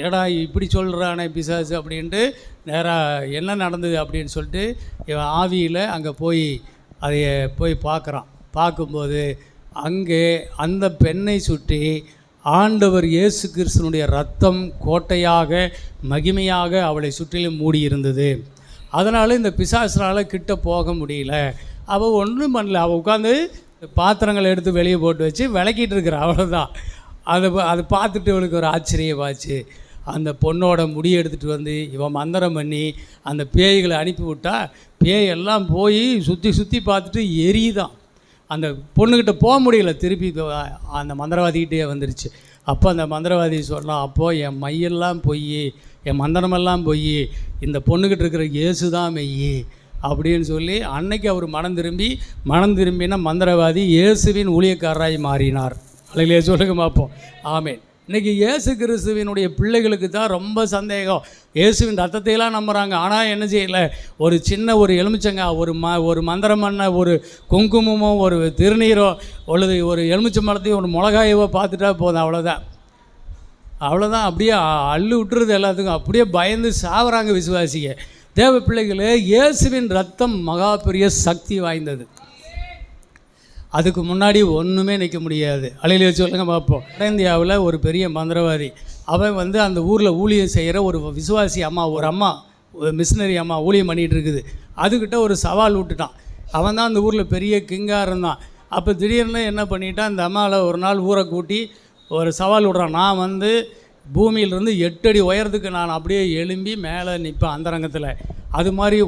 ஏடா இப்படி சொல்கிறானே பிசாசு அப்படின்ட்டு நேராக என்ன நடந்தது அப்படின்னு சொல்லிட்டு இவன் ஆவியில் அங்கே போய் பார்க்குறான். பார்க்கும்போது அங்கே அந்த பெண்ணை சுற்றி ஆண்டவர் இயேசு கிறிஸ்துனுடைய ரத்தம் கோட்டையாக மகிமையாக அவளை சுற்றிலும் மூடியிருந்தது. அதனால் இந்த பிசாசினால் கிட்ட போக முடியல. அவள் ஒன்றும் பண்ணல. அவள் உட்காந்து பாத்திரங்களை எடுத்து வெளியே போட்டு வச்சு விளக்கிட்டு இருக்கிற, அவ்வளோதான். அதை பார்த்துட்டு இவளுக்கு ஒரு ஆச்சரியமாச்சு. அந்த பொண்ணோட முடியை எடுத்துகிட்டு வந்து இவன் மந்திரம் பண்ணி அந்த பேய்களை அனுப்பி விட்டா, பேயெல்லாம் போய் சுற்றி பார்த்துட்டு எரியுதான். அந்த பொண்ணுக்கிட்ட போக முடியல, திருப்பி அந்த மந்திரவாதிக்கிட்டே வந்துருச்சு. அப்போ அந்த மந்திரவாதி சொன்னான், அப்போது என் மையெல்லாம் பொய், என் மந்திரமெல்லாம் பொய், இந்த பொண்ணுக்கிட்ட இருக்கிற இயேசு தான் மெய் அப்படின்னு சொல்லி அன்னைக்கு அவர் மனம் திரும்பின மந்திரவாதி இயேசுவின் ஊழியக்காரராய் மாறினார். அலையிலே சொல்லுங்க பார்ப்போம். ஆமேன். இன்றைக்கி இயேசு கிறிஸ்துவினுடைய பிள்ளைகளுக்கு தான் ரொம்ப சந்தேகம். இயேசுவின் ரத்தத்தையெல்லாம் நம்புகிறாங்க, ஆனால் என்ன செய்யலை, ஒரு சின்ன ஒரு எலுமிச்சங்காய், ஒரு மந்திரம் பண்ண ஒரு குங்குமமோ ஒரு திருநீரோ அல்லது ஒரு எலுமிச்சை மரத்தையும் ஒரு மிளகாயவோ பார்த்துட்டா போதும், அவ்வளோதான் அப்படியே அள்ளு விட்டுறது எல்லாத்துக்கும். அப்படியே பயந்து சாவறாங்க விசுவாசிங்க. தேவ பிள்ளைகளே, இயேசுவின் ரத்தம் மகா பெரிய சக்தி வாய்ந்தது. அதுக்கு முன்னாடி ஒன்றுமே நிற்க முடியாது. அலையிலே சொல்லுங்க பார்ப்போம். வட இந்தியாவில் ஒரு பெரிய மந்திரவாதி, அவன் அந்த ஊரில் ஊழியம் செய்கிற ஒரு விசுவாசி அம்மா, ஒரு மிஷினரி அம்மா ஊழியம் பண்ணிகிட்டு இருக்குது. அதுக்கிட்ட ஒரு சவால் விட்டுட்டான். அவன் தான் அந்த ஊரில் பெரிய கிங்காக இருந்தான். அப்போ திடீர்னு என்ன பண்ணிட்டான், அந்த அம்மாவில் ஒரு நாள் ஊரை கூட்டி ஒரு சவால் விட்றான். நான் பூமியிலிருந்து 8 அடி உயரத்துக்கு நான் அப்படியே எழும்பி மேலே நிற்பேன் அந்தரங்கத்தில். அது மாதிரி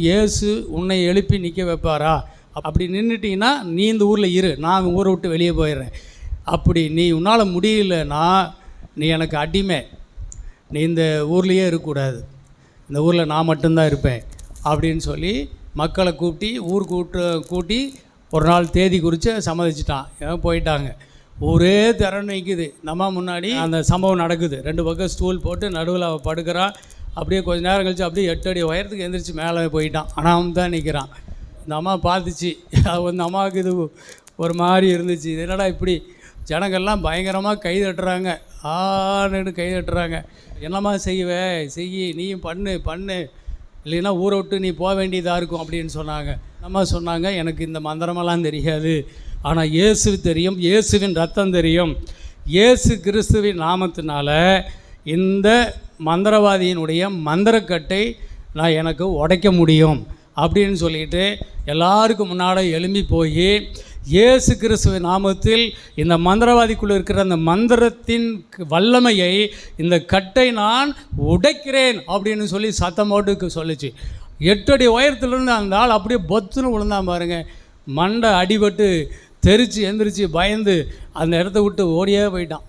இயேசு உன்னை எழுப்பி நிற்க வைப்பாரா? அப்படி நின்றுட்டிங்கன்னா நீ இந்த ஊரில் இரு, நான் ஊரை விட்டு வெளியே போயிடுறேன். அப்படி நீ உன்னால் முடியலன்னா நீ எனக்கு அடிமை, நீ இந்த ஊர்லேயே இருக்கக்கூடாது, இந்த ஊரில் நான் மட்டும்தான் இருப்பேன் அப்படின்னு சொல்லி மக்களை கூட்டி ஒரு நாள் தேதி குறித்து சம்மதிச்சிட்டான். போயிட்டாங்க. ஒரே திறன் நிற்குது. நம்ம முன்னாடி அந்த சம்பவம் நடக்குது. 2 பக்கம் ஸ்டூல் போட்டு நடுவில் அவள் படுக்கிறான். அப்படியே கொஞ்சம் நேரம் கழிச்சு அப்படியே 8 அடி உயரத்துக்கு எந்திரிச்சு மேலே போயிட்டான். ஆனால் அவன் தான் நிற்கிறான். இந்த அம்மா பார்த்துச்சு. அந்த அம்மாவுக்கு இது ஒரு மாதிரி இருந்துச்சு. இது என்னடா இப்படி ஜனங்கள்லாம் பயங்கரமாக கை தட்டுறாங்க, ஆன்னு கை தட்டுறாங்க. என்னம்மா செய், நீயும் பண்ணு, இல்லைன்னா ஊரை விட்டு நீ போக வேண்டியதாக இருக்கும் அப்படின்னு சொன்னாங்க. நம்ம சொன்னாங்க, எனக்கு இந்த மந்திரமெல்லாம் தெரியாது, ஆனால் இயேசு தெரியும், இயேசுவின் ரத்தம் தெரியும், இயேசு கிறிஸ்துவின் நாமத்தினால இந்த மந்திரவாதியினுடைய மந்திரக்கட்டை நான் எனக்கு உடைக்க முடியும் அப்படின்னு சொல்லிட்டு எல்லாருக்கும் முன்னாடி எழும்பி போய் இயேசு கிறிஸ்துவின் நாமத்தில் இந்த மந்திரவாதிக்குள்ளே இருக்கிற அந்த மந்திரத்தின் வல்லமையை இந்த கட்டை நான் உடைக்கிறேன் அப்படின்னு சொல்லி சத்தம் போட்டு சொல்லிச்சு. 8 அடி உயரத்துலேருந்து அந்த ஆள் அப்படியே பொத்துன்னு விழுந்தான் பாருங்க. மண்டை அடிபட்டு தெரிச்சு எந்திரிச்சு பயந்து அந்த இடத்த விட்டு ஓடியே போயிட்டான்.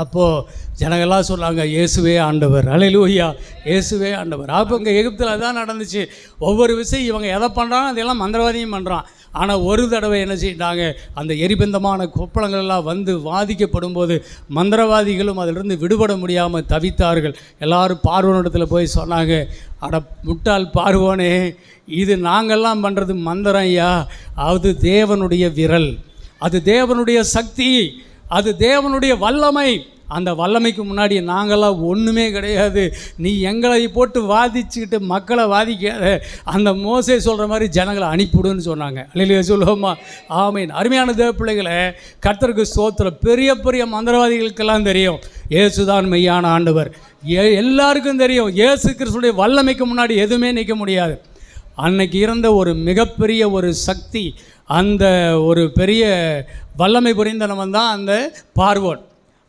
அப்போது ஜனங்கள்லாம் சொன்னாங்க, இயேசுவே ஆண்டவர், அல்லேலூயா, இயேசுவே ஆண்டவர். அப்போ இங்கே எகிப்தில் தான் நடந்துச்சு. ஒவ்வொரு விஷயம் இவங்க எதை பண்ணுறாங்க அதெல்லாம் மந்திரவாதியும் பண்ணுறான். ஆனால் ஒரு தடவை என்ன செய்யிட்டாங்க, அந்த எரிபந்தமான கொப்பளங்கள்லாம் வாதிக்கப்படும் போது மந்திரவாதிகளும் அதிலிருந்து விடுபட முடியாமல் தவித்தார்கள். எல்லாரும் பார்வோனிடத்தில் போய் சொன்னாங்க, அட முட்டாள் பார்வோனே, இது நாங்கள்லாம் பண்ணுறது மந்திரம் ஐயா, அது தேவனுடைய விரல், அது தேவனுடைய சக்தி, அது தேவனுடைய வல்லமை. அந்த வல்லமைக்கு முன்னாடி நாங்களாம் ஒன்றுமே கிடையாது. நீ எங்களை போட்டு வாதிச்சுக்கிட்டு மக்களை வாதிக்காத, அந்த மோசே சொல்கிற மாதிரி ஜனங்களை அனுப்பிவிடுன்னு சொன்னாங்க. அல்லேலூயா சொல்லுவோமா? ஆமீன். அருமையான தேவ பிள்ளைகளை, கர்த்தருக்கு ஸ்தோத்திரம். பெரிய பெரிய மந்திரவாதிகளுக்கெல்லாம் தெரியும் இயேசுதான் மெய்யான ஆண்டவர். எல்லாருக்கும் தெரியும் இயேசு கிறிஸ்துடைய வல்லமைக்கு முன்னாடி எதுவுமே நிற்க முடியாது. அன்னைக்கு இருந்த ஒரு மிகப்பெரிய ஒரு சக்தி, அந்த ஒரு பெரிய வல்லமை புரிந்தவன் தான் அந்த பார்வோன்.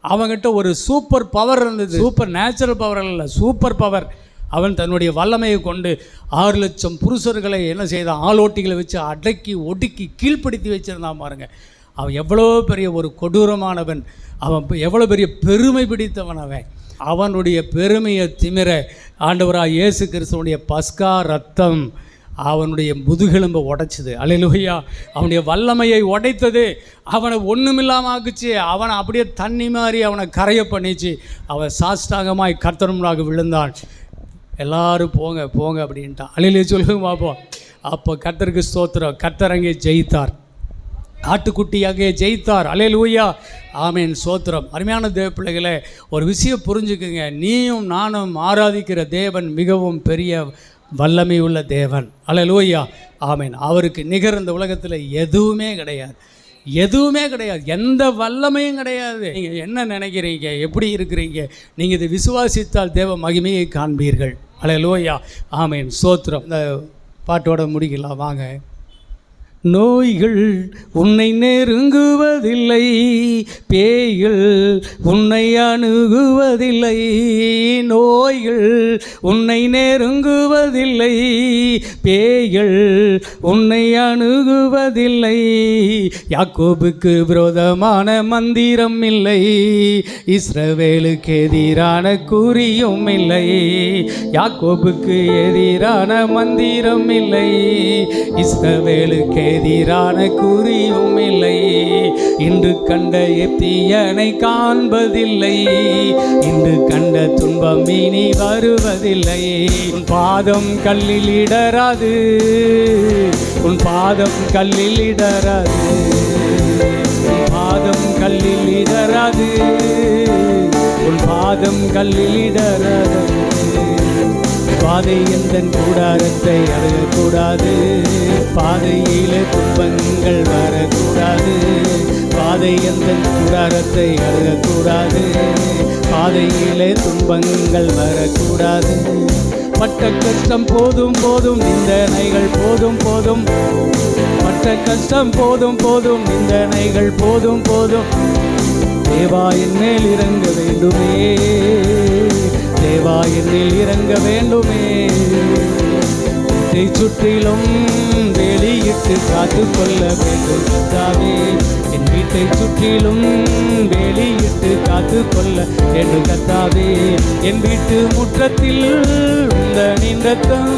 அவங்ககிட்ட ஒரு சூப்பர் பவர் இருந்தது. சூப்பர் நேச்சுரல் பவர் இல்லை, சூப்பர் பவர். அவன் தன்னுடைய வல்லமையை கொண்டு 6 லட்சம் புருஷர்களை என்ன செய்தான், ஆளோட்டிகளை வச்சு அடக்கி ஒடுக்கி கீழ்ப்படுத்தி வச்சுருந்தான் பாருங்க. அவன் எவ்வளோ பெரிய ஒரு கொடூரமானவன், அவன் எவ்வளோ பெரிய பெருமை பிடித்தவன். அவனுடைய பெருமையை திமிர ஆண்டவராக இயேசு கிறிஸ்துவனுடைய பஸ்கா ரத்தம் அவனுடைய முதுகெலும்பை உடைச்சிது. அல்லேலூயா. அவனுடைய வல்லமையை உடைத்தது. அவனை ஒன்றுமில்லாமல் ஆக்குச்சு. அவனை அப்படியே தண்ணி மாதிரி அவனை கரைய பண்ணிச்சு. அவன் சாஷ்டாங்கமாய் கர்த்தருமுன்பாக விழுந்தான். எல்லாரும் போங்க அப்படின்ட்டான். அல்லேலூயா சொல்லுங்க பார்ப்போம். அப்போ கர்த்தருக்கு ஸ்தோத்திரம். கர்த்தர் அங்கே ஜெயித்தார், ஆட்டுக்குட்டியாக ஜெயித்தார். அல்லேலூயா, ஆமேன், சோத்திரம். அருமையான தேவ பிள்ளைகளே, ஒரு விஷயம் புரிஞ்சுக்குங்க. நீயும் நானும் ஆராதிக்கிற தேவன் மிகவும் பெரிய வல்லமை உள்ள தேவன். அல்லேலூயா, ஆமேன். அவருக்கு நிகர் இந்த உலகத்தில் எதுவுமே கிடையாது, எந்த வல்லமையும் கிடையாது. நீங்கள் என்ன நினைக்கிறீங்க, எப்படி இருக்கிறீங்க? நீங்கள் இதை விசுவாசித்தால் தேவ மகிமையை காண்பீர்கள். அல்லேலூயா, ஆமேன், சோத்திரம். இந்த பாட்டோட முடிக்கலாம் வாங்க. நோய்கள் உன்னை நெருங்குவதில்லை, பேய்கள் உன்னை அணுகுவதில்லை. நோய்கள் உன்னை நெருங்குவதில்லை, பேய்கள் உன்னை அணுகுவதில்லை. யாக்கோபுக்கு விரோதமான மந்திரம் இல்லை, இஸ்ரவேலுக்கு எதிரான குறியும் இல்லை. யாக்கோபுக்கு எதிரான மந்திரம் இல்லை, இஸ்ரவேலுக்கு எதிரான குறியும் இல்லை. இன்று கண்ட எப்தியனை காண்பதில்லை, இன்று கண்ட துன்பம் இனி வருவதில்லை. உன் பாதம் கல்லில் இடராது, உன் பாதம் கல்லில் இடராது, உன் பாதம் கல்லில் இடராது, உன் பாதம் கல்லில் இடராது. பாதை எந்தன் கூடாரத்தை அணுகக்கூடாது, பாதையிலே துன்பங்கள் வரக்கூடாது. பாதை எந்தன் கூடாரத்தை அணுகக்கூடாது, பாதையிலே துன்பங்கள் வரக்கூடாது. பட்ட கஷ்டம் போதும் போதும், நிந்தனைகள் போதும் போதும், பட்ட கஷ்டம் போதும் போதும், நிந்தனைகள் போதும் போதும். தேவா என் மேல் இறங்க வேண்டுமே, தேவா என்னில் இறங்க வேண்டுமே. வீட்டை சுற்றிலும் வேலியிட்டு காத்து கொள்ள வேண்டும் கர்த்தாவே, என் வீட்டை சுற்றிலும் வேலியிட்டு காத்து கொள்ள வேண்டும் கர்த்தாவே. என் வீட்டு முற்றத்தில் உந்த நின்றத்தம்,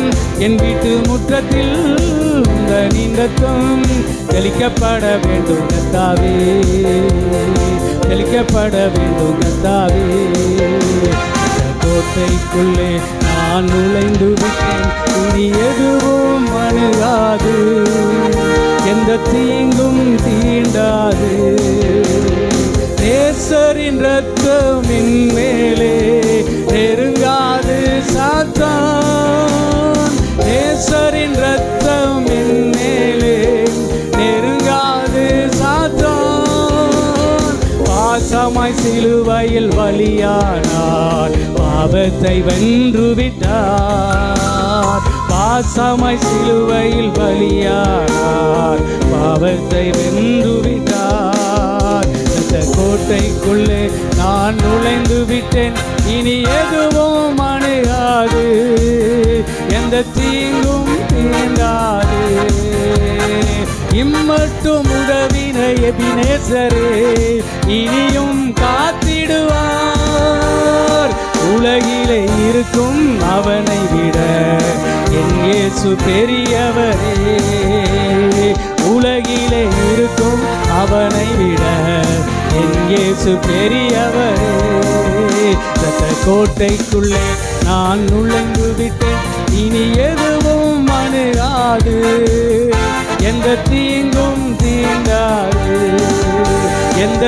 என் வீட்டு முற்றத்தில் உந்த நின்றத்தம் தெளிக்கப்பட வேண்டும் கர்த்தாவே, தெளிக்கப்பட வேண்டும் கர்த்தாவே. கோட்டைக்குள்ளே நான் நுழைந்து விட்டேன், இனி எதுவும் அணுகாது, எந்த தீங்கும் தீண்டாது. நேசரின் ரத்தம் என் மேலே நெருங்காது சாத்தான், நேசரின் ரத்தம் என் மேலே நெருங்காது சாத்தான். பாசமாய் சிலுவையில் பலியானார், பாவத்தை வென்று விட்டார். பாசமாய் சிலுவையில் பலியானார், பாவத்தை வென்று விட்டார். இந்த கோட்டைக்குள்ளே நான் நுழைந்து விட்டேன், இனி எதுவும் அணுகாது, எந்த தீங்கும் தீண்டாது. இம்மட்டும் உதவின எபினேசரே இனியும் காத்திடுவார். உலகிலே இருக்கும் அவனை விட என் இயேசு பெரியவரே, உலகிலே இருக்கும் அவனை விட என் இயேசு பெரியவரே. இந்த கோட்டைக்குள்ளே நான் நுழைந்து விட்டேன், இனி எதுவும் அணுகாது, எந்த தீங்கும் தீண்டாது, எந்த